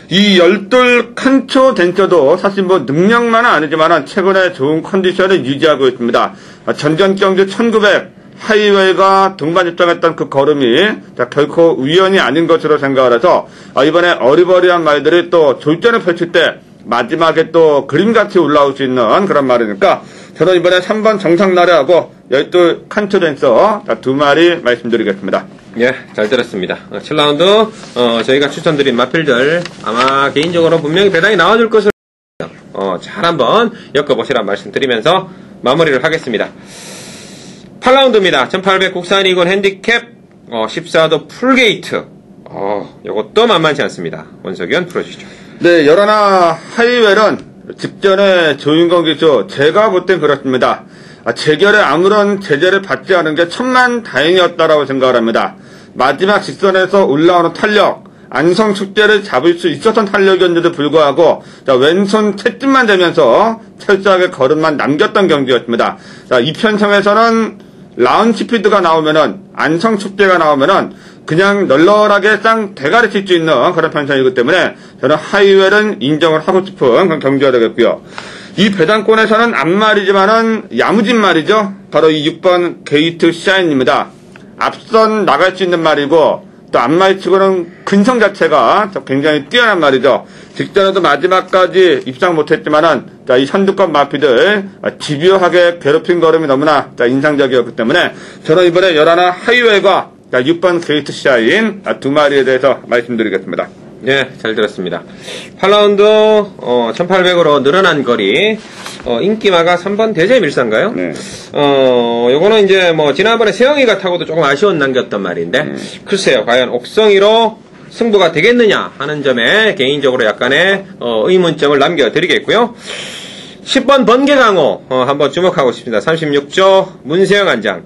이 열돌 칸초 댄서도 사실 뭐 능력만은 아니지만 최근에 좋은 컨디션을 유지하고 있습니다. 전전 경주 1900 하이웨이가 등반 입장했던 그 걸음이 결코 우연이 아닌 것으로 생각을 해서 이번에 어리버리한 말들이 또 졸전을 펼칠 때 마지막에 또 그림같이 올라올 수 있는 그런 말이니까 저는 이번에 3번 정상나래하고 열돌 칸초 댄서 두 마리 말씀드리겠습니다. 예, 잘 들었습니다. 7라운드 저희가 추천드린 마필들 아마 개인적으로 분명히 배당이 나와줄 것으로 잘 한번 엮어보시란 말씀드리면서 마무리를 하겠습니다. 8라운드입니다. 1800 국산이군 핸디캡 14도 풀게이트 이것도 만만치 않습니다. 원석이원 풀어주시죠. 네, 열하나 하이웰은 직전에 조인건 기수 제가 볼 땐 그렇습니다. 재결에 아무런 제재를 받지 않은 게 천만 다행이었다라고 생각을 합니다. 마지막 직선에서 올라오는 탄력, 안성 축제를 잡을 수 있었던 탄력이었는데도 불구하고 왼손 채집만 되면서 철저하게 걸음만 남겼던 경기였습니다. 이 편성에서는 라운드 스피드가 나오면은 안성 축제가 나오면은 그냥 널널하게 쌍 대가리 칠 수 있는 그런 편성이기 때문에 저는 하이웰은 인정을 하고 싶은 그런 경기가 되겠고요. 이 배당권에서는 앞말이지만은 야무진 말이죠. 바로 이 6번 게이트 샤인입니다. 앞선 나갈 수 있는 말이고 또 앞말치고는 근성 자체가 굉장히 뛰어난 말이죠. 직전에도 마지막까지 입상 못했지만은 이 선두권 마피들 집요하게 괴롭힌 걸음이 너무나 인상적이었기 때문에 저는 이번에 11 하이웨이가 6번 게이트 샤인 두 마리에 대해서 말씀드리겠습니다. 예, 잘 들었습니다. 8라운드 1800으로 늘어난 거리 인기마가 3번 대제밀사인가요? 네. 요거는 이제 뭐 지난번에 세영이가 타고도 조금 아쉬운 남겼던 말인데 글쎄요, 과연 옥성이로 승부가 되겠느냐 하는 점에 개인적으로 약간의 의문점을 남겨드리겠고요. 10번 번개강호 한번 주목하고 싶습니다. 36조 문세영 안장.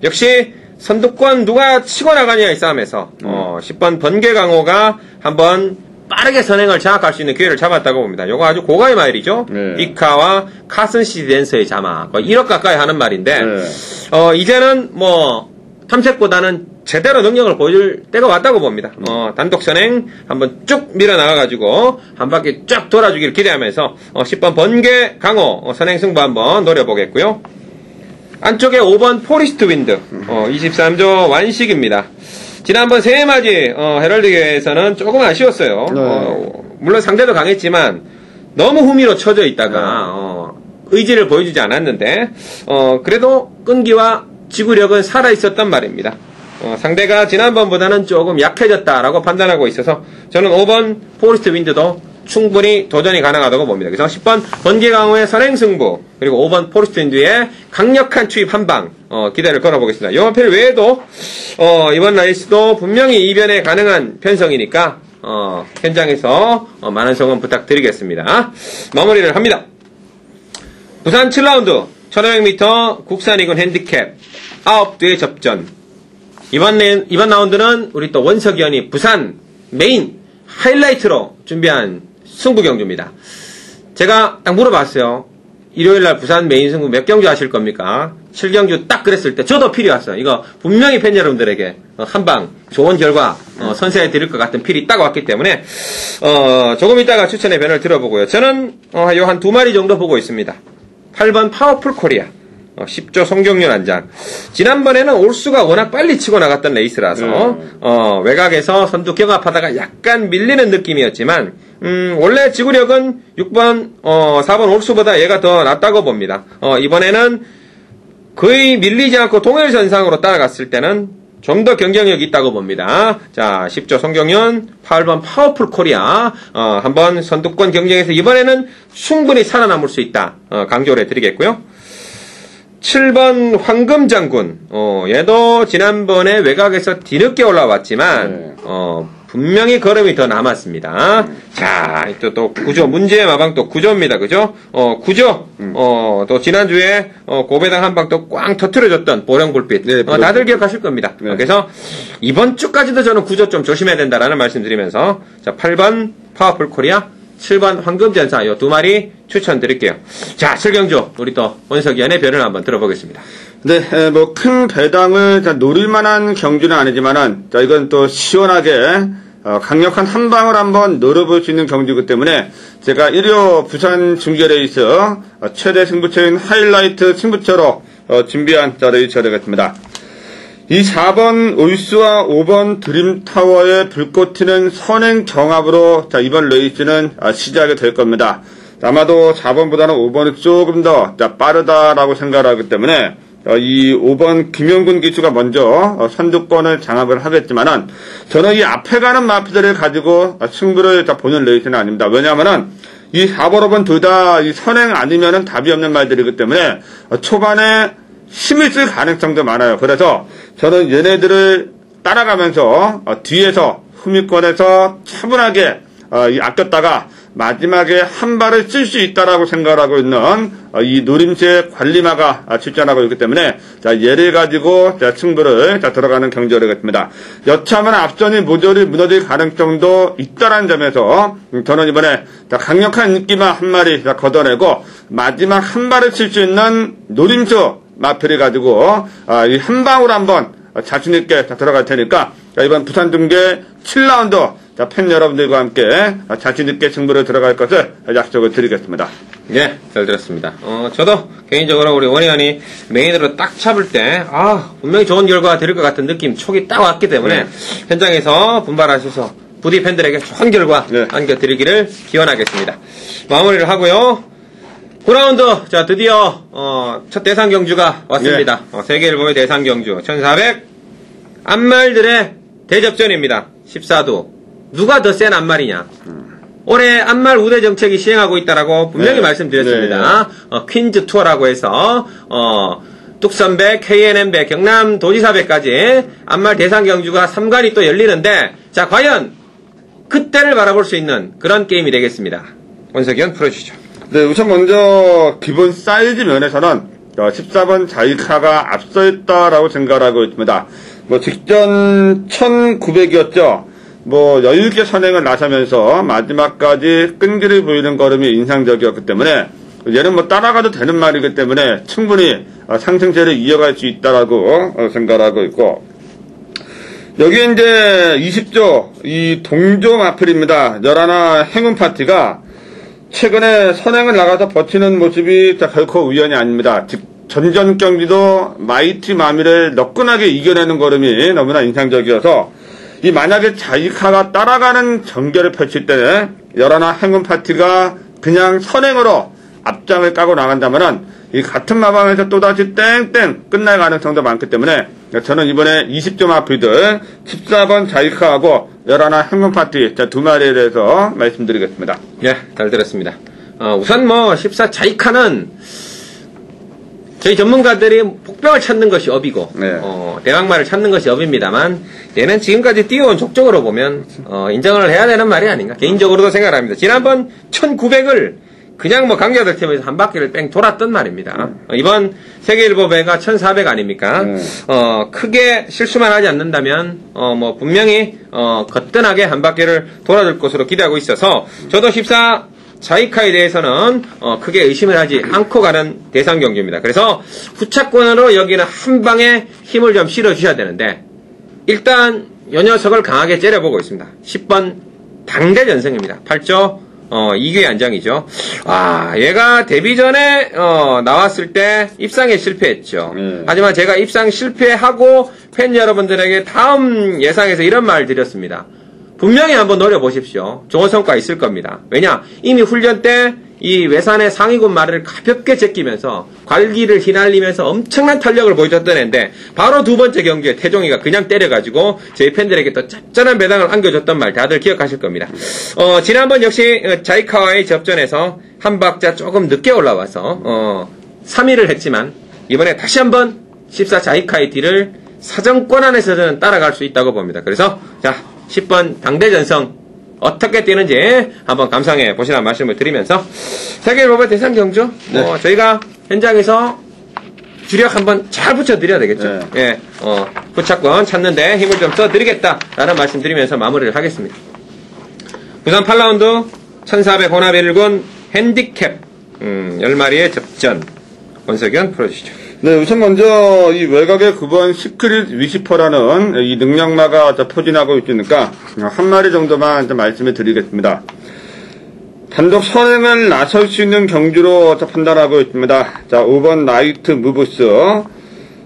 역시 선두권 누가 치고 나가냐 이 싸움에서 10번 번개강호가 한번 빠르게 선행을 장악할 수 있는 기회를 잡았다고 봅니다. 요거 아주 고가의 마일이죠. 네. 이카와 카슨시 댄서의 자막 1억 가까이 하는 말인데 네. 이제는 뭐 탐색보다는 제대로 능력을 보여줄 때가 왔다고 봅니다. 단독 선행 한번 쭉 밀어나가가지고 한 바퀴 쫙 돌아주기를 기대하면서 10번 번개 강호 선행 승부 한번 노려보겠고요. 안쪽에 5번 포리스트 윈드 23조 완식입니다. 지난번 새해맞이 헤럴드계에서는 조금 아쉬웠어요. 물론 상대도 강했지만 너무 후미로 쳐져 있다가 의지를 보여주지 않았는데 그래도 끈기와 지구력은 살아있었단 말입니다. 상대가 지난번보다는 조금 약해졌다라고 판단하고 있어서 저는 5번 포리스트 윈드도 충분히 도전이 가능하다고 봅니다. 그래서 10번 번개강호의 선행승부 그리고 5번 포리스트 윈드의 강력한 추입 한방 기대를 걸어보겠습니다. 요마필 외에도 이번 레이스도 분명히 이변에 가능한 편성이니까 현장에서 많은 성원 부탁드리겠습니다. 마무리를 합니다. 부산 7라운드 1500m 국산이군 핸디캡 9대의 접전. 이번 라운드는 우리 또 원석이원이 부산 메인 하이라이트로 준비한 승부 경주입니다. 제가 딱 물어봤어요. 일요일날 부산 메인 승부 몇 경주 하실 겁니까? 7경주 딱 그랬을 때 저도 필이 왔어요. 이거 분명히 팬 여러분들에게 한방 좋은 결과 선사해 드릴 것 같은 필이 딱 왔기 때문에 조금 이따가 추천의 변을 들어보고요. 저는 요 한 두 마리 정도 보고 있습니다. 8번 파워풀 코리아 10조 송경윤 안장. 지난번에는 올수가 워낙 빨리 치고 나갔던 레이스라서 외곽에서 선두 경합하다가 약간 밀리는 느낌이었지만 원래 지구력은 6번 4번 올수보다 얘가 더 낫다고 봅니다. 이번에는 거의 밀리지 않고 동일선상으로 따라갔을 때는 좀 더 경쟁력이 있다고 봅니다. 자, 10조 송경윤 8번 파워풀 코리아 한번 선두권 경쟁에서 이번에는 충분히 살아남을 수 있다 강조를 해드리겠고요. 7번 황금장군 얘도 지난번에 외곽에서 뒤늦게 올라왔지만 분명히 걸음이 더 남았습니다. 자, 또 구조 문제의 마방 또 구조입니다. 그죠? 구조 또 지난주에 고배당 한 방 또 꽝 터트려줬던 보령불빛 네, 다들 기억하실 겁니다. 네. 그래서 이번 주까지도 저는 구조 좀 조심해야 된다라는 말씀 드리면서 자, 8번 파워풀 코리아 7번 황금전사 요 두 마리 추천드릴게요. 자, 7경주 우리 또 원석위원의 별을 한번 들어보겠습니다. 네, 뭐 큰 배당을 노릴 만한 경주는 아니지만은 자, 이건 또 시원하게 강력한 한 방을 한번 노려볼 수 있는 경주이기 때문에 제가 1호 부산 중계레이스 최대 승부처인 하이라이트 승부처로 준비한 레이스가 되겠습니다. 이 4번 올스와 5번 드림타워의 불꽃 튀는 선행 경합으로 자, 이번 레이스는 시작이 될 겁니다. 아마도 4번보다는 5번이 조금 더 빠르다라고 생각하기 때문에 이 5번 김영군 기수가 먼저 선두권을 장악을 하겠지만은 저는 이 앞에 가는 마피들을 가지고 승부를 보는 레이스는 아닙니다. 왜냐하면은 이 4번, 5번 둘 다 이 선행 아니면은 답이 없는 말들이기 때문에 초반에 힘을 쓸 가능성도 많아요. 그래서 저는 얘네들을 따라가면서 뒤에서 후미권에서 차분하게 아꼈다가 마지막에 한 발을 쓸 수 있다라고 생각하고 있는 이 노림수의 관리마가 출전하고 있기 때문에 자, 얘를 가지고 자, 승부를 들어가는 경주가 되겠습니다. 여차하면 앞선이 모조리 무너질 가능성도 있다라는 점에서 저는 이번에 자, 강력한 인기마 한 마리 자, 걷어내고 마지막 한 발을 쓸 수 있는 노림수 마표를 가지고 이 한 방으로 한번 자신 있게 들어갈 테니까 자, 이번 부산 중계 7라운드 자, 팬 여러분들과 함께 자신 있게 승부를 들어갈 것을 약속을 드리겠습니다. 예, 잘 들었습니다. 저도 개인적으로 우리 원희원이 메인으로 딱 잡을 때 분명히 좋은 결과가 될 것 같은 느낌 촉이 딱 왔기 때문에 현장에서 분발하셔서 부디 팬들에게 좋은 결과 안겨드리기를 기원하겠습니다. 마무리를 하고요. 9라운드, 자, 드디어, 첫 대상 경주가 왔습니다. 세계일보의 대상 경주. 1400 암말들의 대접전입니다. 14도. 누가 더 센 암말이냐. 올해 암말 우대 정책이 시행하고 있다라고 분명히 말씀드렸습니다. 퀸즈 투어라고 해서, 뚝선배, KNM배, 경남 도지사배까지 암말 대상 경주가 3관이 또 열리는데, 자, 과연 그때를 바라볼 수 있는 그런 게임이 되겠습니다. 원석위원 풀어주시죠. 네, 우선 먼저 기본 사이즈 면에서는 14번 자이카가 앞서 있다라고 생각하고 있습니다. 뭐 직전 1900이었죠. 뭐 여유있게 선행을 나서면서 마지막까지 끈기를 보이는 걸음이 인상적이었기 때문에 얘는 뭐 따라가도 되는 말이기 때문에 충분히 상승세를 이어갈 수 있다라고 생각하고 있고, 여기 이제 20조 이 동조 마필입니다. 열하나 행운 파티가 최근에 선행을 나가서 버티는 모습이 결코 우연이 아닙니다. 전전 경기도 마이티 마미를 너끈하게 이겨내는 걸음이 너무나 인상적이어서 이 만약에 자이카가 따라가는 전개를 펼칠 때 열하나 행운 파티가 그냥 선행으로 앞장을 까고 나간다면은 이 같은 마방에서 또다시 땡땡 끝날 가능성도 많기 때문에 저는 이번에 20점 마피들 14번 자이카하고 열하나 행운 파티 두 마리에 대해서 말씀드리겠습니다. 예, 잘 들었습니다. 우선 뭐 14 자이카는 저희 전문가들이 복병을 찾는 것이 업이고 대왕말을 찾는 것이 업입니다만 얘는 지금까지 뛰어온 족적으로 보면 인정을 해야 되는 말이 아닌가 개인적으로도 생각합니다. 지난번 1900을 그냥 뭐 강자들 팀에서 한 바퀴를 뺑 돌았던 말입니다. 이번 세계일보배가 1400 아닙니까? 크게 실수만 하지 않는다면 뭐 분명히 거뜬하게 한 바퀴를 돌아줄 것으로 기대하고 있어서 저도 14 자이카에 대해서는 크게 의심을 하지 않고 가는 대상 경기입니다. 그래서 후차권으로 여기는 한 방에 힘을 좀 실어주셔야 되는데 일단 요 녀석을 강하게 째려보고 있습니다. 10번 당대전승입니다. 8조 2귀 안장이죠. 얘가 데뷔 전에 나왔을 때 입상에 실패했죠. 하지만 제가 입상 실패하고 팬 여러분들에게 다음 예상에서 이런 말 드렸습니다. 분명히 한번 노려보십시오. 좋은 성과 있을 겁니다. 왜냐? 이미 훈련 때 이 외산의 상위군 말을 가볍게 제끼면서 괄기를 휘날리면서 엄청난 탄력을 보여줬던 애인데 바로 두 번째 경기에 태종이가 그냥 때려가지고 저희 팬들에게 또 짭짤한 배당을 안겨줬던 말 다들 기억하실 겁니다. 지난번 역시 자이카와의 접전에서 한 박자 조금 늦게 올라와서 3위를 했지만 이번에 다시 한번 14 자이카의 뒤를 사정권 안에서 저는 따라갈 수 있다고 봅니다. 그래서 자 10번 당대전성 어떻게 뛰는지 한번 감상해 보시라는 말씀을 드리면서 세계일보배 대상 경주 저희가 현장에서 주력 한번 잘 붙여드려야 되겠죠. 후차권 찾는데 힘을 좀 써드리겠다라는 말씀 드리면서 마무리를 하겠습니다. 부산 8라운드 1400 혼합 1군 핸디캡 10마리의 접전. 원석현 풀어주시죠. 네, 우선 먼저 이 외곽의 9번 시크릿 위시퍼라는 이 능력마가 포진하고 있으니까 한 마리 정도만 말씀을 드리겠습니다. 단독 선행을 나설 수 있는 경주로 판단하고 있습니다. 자, 5번 나이트 무브스.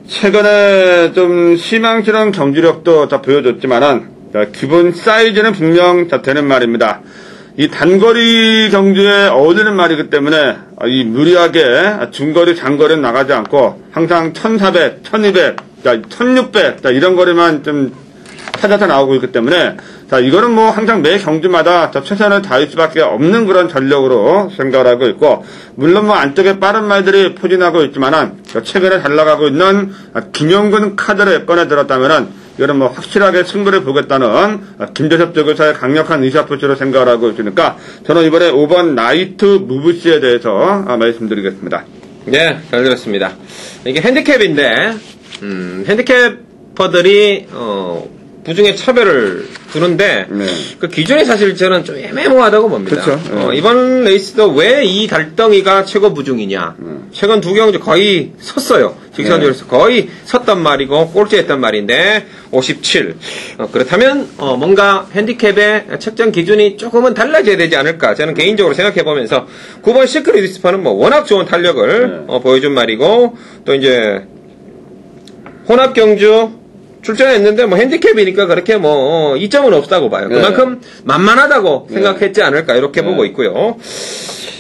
최근에 좀 희망스러운 경주력도 보여줬지만은, 기본 사이즈는 분명 되는 말입니다. 이 단거리 경주에 어울리는 말이기 때문에, 이 무리하게 중거리, 장거리는 나가지 않고, 항상 1400, 1200, 1600, 이런 거리만 좀 찾아서 나오고 있기 때문에, 자, 이거는 뭐 항상 매 경주마다 최선을 다할 수밖에 없는 그런 전력으로 생각을 하고 있고, 물론 뭐 안쪽에 빠른 말들이 포진하고 있지만은, 최근에 잘 나가고 있는 김용근 카드를 꺼내 들었다면은, 이거는 뭐 확실하게 승부를 보겠다는 김재섭 조교사의 강력한 의사표시로 생각을 하고 있으니까, 저는 이번에 5번 나이트 무브씨에 대해서 말씀드리겠습니다. 네, 잘 들었습니다. 이게 핸디캡인데, 핸디캡퍼들이, 부중에 차별을 두는데, 네. 그 기준이 사실 저는 좀 애매모호하다고 봅니다. 그렇죠. 이번 레이스도 왜 이 달덩이가 최고 부중이냐. 최근 두 경주 거의 섰어요. 직선주로서 거의 섰단 말이고, 꼴찌했단 말인데, 57. 그렇다면, 뭔가 핸디캡의 책정 기준이 조금은 달라져야 되지 않을까. 저는 개인적으로 생각해보면서, 9번 시크릿 위스퍼는 뭐 워낙 좋은 탄력을 보여준 말이고, 또 이제, 혼합 경주, 출전했는데 뭐 핸디캡이니까 그렇게 뭐 이점은 없다고 봐요. 그만큼 만만하다고 생각했지 않을까 이렇게 보고 있고요.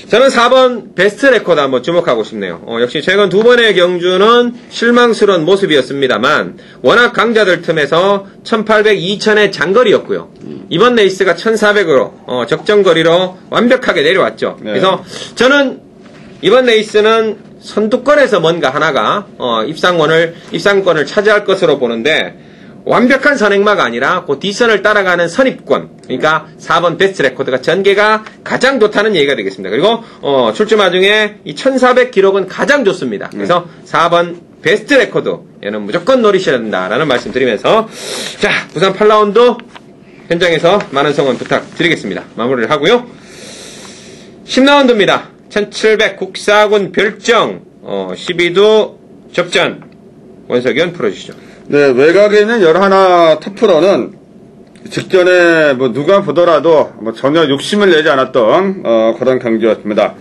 저는 4번 베스트 레코드 한번 주목하고 싶네요. 역시 최근 두 번의 경주는 실망스러운 모습이었습니다만 워낙 강자들 틈에서 1800, 2000의 장거리였고요. 이번 레이스가 1400으로 적정거리로 완벽하게 내려왔죠. 그래서 저는 이번 레이스는 선두권에서 뭔가 하나가 입상권을 차지할 것으로 보는데 완벽한 선행마가 아니라 그 뒷선을 따라가는 선입권, 그러니까 4번 베스트 레코드가 전개가 가장 좋다는 얘기가 되겠습니다. 그리고 출주마 중에 이 1400 기록은 가장 좋습니다. 그래서 4번 베스트 레코드 얘는 무조건 노리셔야 된다라는 말씀 드리면서, 자, 부산 8라운드 현장에서 많은 성원 부탁드리겠습니다. 마무리를 하고요. 10라운드입니다. 1700 국사군 별정 12도 접전. 원석현 풀어주시죠. 네, 외곽에 있는 11 터프로는 직전에 뭐 누가 보더라도 뭐 전혀 욕심을 내지 않았던 그런 경기였습니다.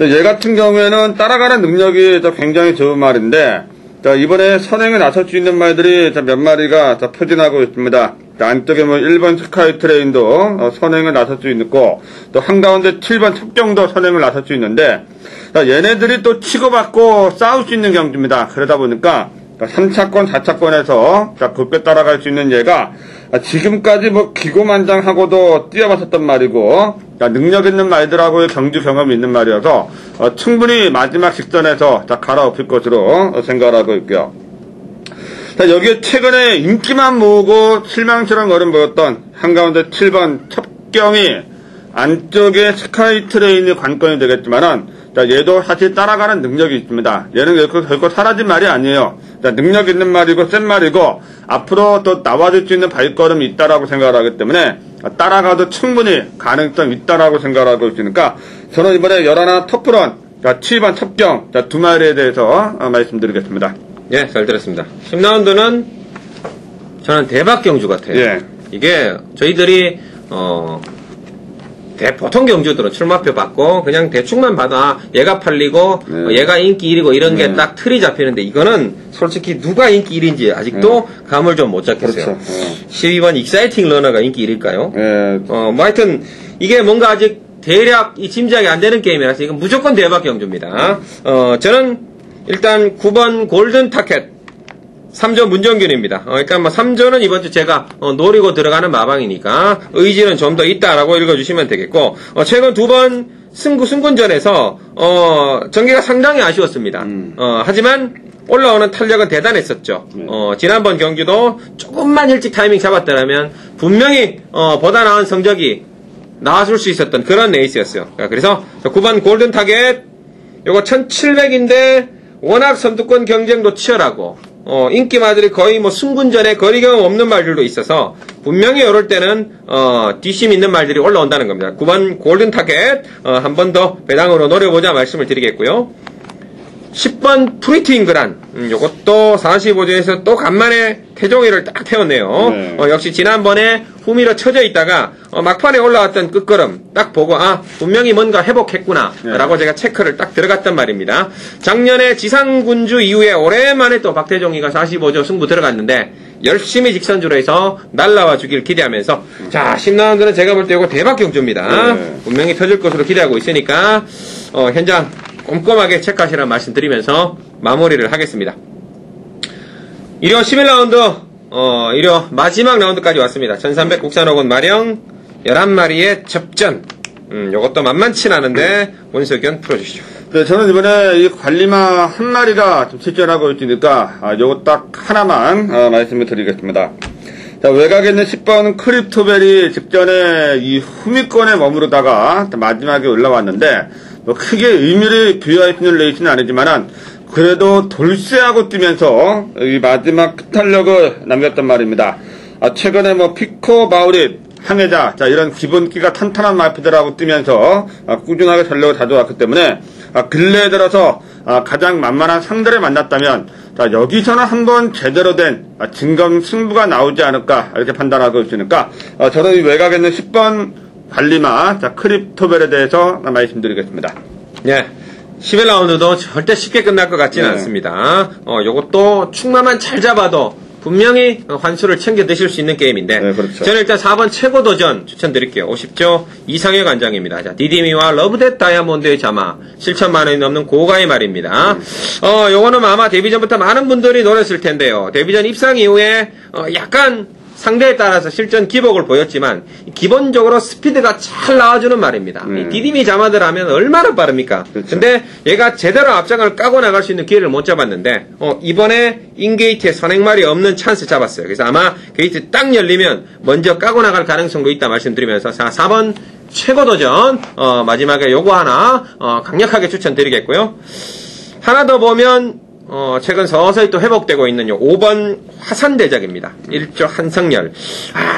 얘 같은 경우에는 따라가는 능력이 굉장히 좋은 말인데, 자, 이번에 선행에 나설 수 있는 말들이 몇 마리가 표진하고 있습니다. 안쪽에 뭐 1번 스카이 트레인도 선행을 나설 수 있고, 또 한가운데 7번 첩경도 선행을 나설 수 있는데, 자, 얘네들이 또 치고받고 싸울 수 있는 경주입니다. 그러다 보니까 3차권, 4차권에서 곱게 따라갈 수 있는 얘가 지금까지 뭐 기고만장하고도 뛰어봤었단 말이고, 능력 있는 말들하고의 경주 경험이 있는 말이어서 충분히 마지막 직전에서 갈아엎힐 것으로 생각하고 있고요. 자, 여기에 최근에 인기만 모으고 실망스러운 걸음 보였던 한가운데 7번 첩경이 안쪽에 스카이 트레인이 관건이 되겠지만은, 자, 얘도 사실 따라가는 능력이 있습니다. 얘는 결코 사라진 말이 아니에요. 자, 능력 있는 말이고 센 말이고 앞으로 또 나와줄 수 있는 발걸음이 있다라고 생각을 하기 때문에 따라가도 충분히 가능성 있다라고 생각을 하고 있으니까 저는 이번에 11 터프런, 자, 7번 첩경, 자, 두 마리에 대해서 말씀드리겠습니다. 예, 잘 들었습니다. 10라운드는 저는 대박 경주 같아요. 예. 이게 저희들이 보통 경주들은 출마표 받고 그냥 대충만 받아 얘가 팔리고 얘가 인기 1위고 이런 게 딱 틀이 잡히는데, 이거는 솔직히 누가 인기 1위인지 아직도 감을 좀 못 잡겠어요. 그렇죠. 12번 익사이팅 러너가 인기 1위일까요? 예. 뭐 하여튼 이게 뭔가 아직 대략 이 짐작이 안 되는 게임이라서 이건 무조건 대박 경주입니다. 저는 일단 9번 골든 타켓 3조 문정균입니다. 일단 뭐 3조는 이번 주 제가 노리고 들어가는 마방이니까 의지는 좀 더 있다라고 읽어주시면 되겠고, 최근 두 번 승군전에서 전개가 상당히 아쉬웠습니다. 하지만 올라오는 탄력은 대단했었죠. 지난번 경기도 조금만 일찍 타이밍 잡았더라면 분명히 보다 나은 성적이 나왔을 수 있었던 그런 레이스였어요. 그래서 9번 골든 타겟 요거 1700인데 워낙 선두권 경쟁도 치열하고 인기마들이 거의 뭐 승군전에 거리 경험 없는 말들도 있어서 분명히 이럴 때는 뒷심 있는 말들이 올라온다는 겁니다. 9번 골든 타겟 한 번 더 배당으로 노려보자 말씀을 드리겠고요. 10번 프리티 잉그란 요것도 45조에서 또 간만에 태종이를 딱 태웠네요. 네. 역시 지난번에 후미로 쳐져 있다가 막판에 올라왔던 끝걸음 딱 보고 분명히 뭔가 회복했구나 라고 제가 체크를 딱 들어갔단 말입니다. 작년에 지상군주 이후에 오랜만에 또 박태종이가 45조 승부 들어갔는데 열심히 직선주로 해서 날라와 주길 기대하면서 자 10라운드는 제가 볼 때 이거 대박 경주입니다. 네. 분명히 터질 것으로 기대하고 있으니까 현장 꼼꼼하게 체크하시라는 말씀 드리면서 마무리를 하겠습니다. 일요 11라운드 일요 마지막 라운드까지 왔습니다. 1300 국산호군 마령 11마리의 접전 요것도 만만치 않은데 원석연 풀어주시죠. 네, 저는 이번에 이 관리마 한 마리가 좀 출전하고 있으니까 요거 딱 하나만 말씀을 드리겠습니다. 자, 외곽에 있는 10번 크립토벨이 직전에 이 후미권에 머무르다가 마지막에 올라왔는데 뭐 크게 의미를 부여할 수 있는 레이스는 아니지만은 그래도 돌쇠하고 뛰면서 이 마지막 탄력을 남겼단 말입니다. 최근에 뭐 피코, 마우릿, 항해자, 자, 이런 기본기가 탄탄한 마피들하고 뛰면서 꾸준하게 전력을 가져왔기 때문에 근래에 들어서 가장 만만한 상대를 만났다면 자, 여기서는 한번 제대로 된 진검 승부가 나오지 않을까 이렇게 판단하고 있으니까 저는 이 외곽에 있는 10번 관리마, 자, 크립토벨에 대해서 말씀드리겠습니다. 네. 11라운드도 절대 쉽게 끝날 것 같지는 않습니다. 요것도 축마만 잘 잡아도 분명히 환수를 챙겨 드실 수 있는 게임인데 네, 그렇죠. 저는 일단 4번 최고 도전 추천드릴게요. 50조 이상혁 관장입니다. 자, 디디미와 러브댓 다이아몬드의 자마 7천만 원이 넘는 고가의 말입니다. 요거는 아마 데뷔 전부터 많은 분들이 노렸을 텐데요. 데뷔 전 입상 이후에 약간 상대에 따라서 실전 기복을 보였지만 기본적으로 스피드가 잘 나와주는 말입니다. 이 디디미 자마들 하면 얼마나 빠릅니까? 그렇죠. 근데 얘가 제대로 앞장을 까고 나갈 수 있는 기회를 못 잡았는데 이번에 인게이트에 선행말이 없는 찬스 잡았어요. 그래서 아마 게이트 딱 열리면 먼저 까고 나갈 가능성도 있다 말씀드리면서 4번 최고 도전 마지막에 요거 하나 강력하게 추천드리겠고요. 하나 더 보면 최근 서서히 또 회복되고 있는 요 5번 화산대작입니다. 1조 한성열.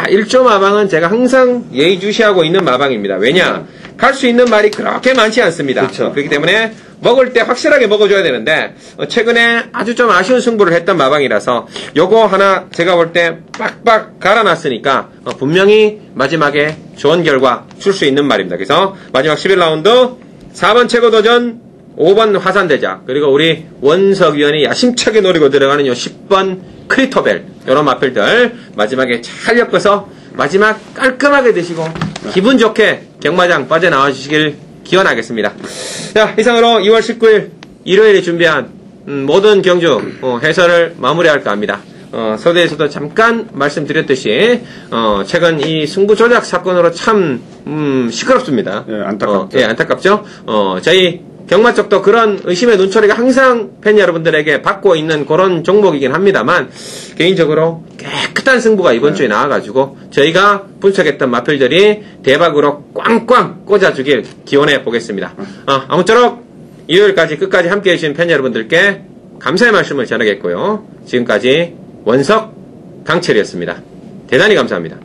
1조 마방은 제가 항상 예의주시하고 있는 마방입니다. 왜냐? 갈 수 있는 말이 그렇게 많지 않습니다. 그렇죠. 그렇기 때문에 먹을 때 확실하게 먹어줘야 되는데 최근에 아주 좀 아쉬운 승부를 했던 마방이라서 요거 하나 제가 볼 때 빡빡 갈아놨으니까 분명히 마지막에 좋은 결과 줄 수 있는 말입니다. 그래서 마지막 11라운드 4번 최고도전 5번 화산대작 그리고 우리 원석위원이 야심차게 노리고 들어가는 요 10번 크리토벨 요런 마필들 마지막에 잘 엮어서 마지막 깔끔하게 드시고 기분 좋게 경마장 빠져나와 주시길 기원하겠습니다. 자, 이상으로 2월 19일 일요일에 준비한 모든 경주 해설을 마무리할까 합니다. 서두에서도 잠깐 말씀드렸듯이 최근 이 승부 조작 사건으로 참 시끄럽습니다. 예, 안타깝죠. 예, 안타깝죠. 저희 경마 쪽도 그런 의심의 눈초리가 항상 팬 여러분들에게 받고 있는 그런 종목이긴 합니다만 개인적으로 깨끗한 승부가 이번 주에 나와가지고 저희가 분석했던 마필들이 대박으로 꽝꽝 꽂아주길 기원해 보겠습니다. 아무쪼록 일요일까지 끝까지 함께해 주신 팬 여러분들께 감사의 말씀을 전하겠고요. 지금까지 원석 강철이었습니다. 대단히 감사합니다.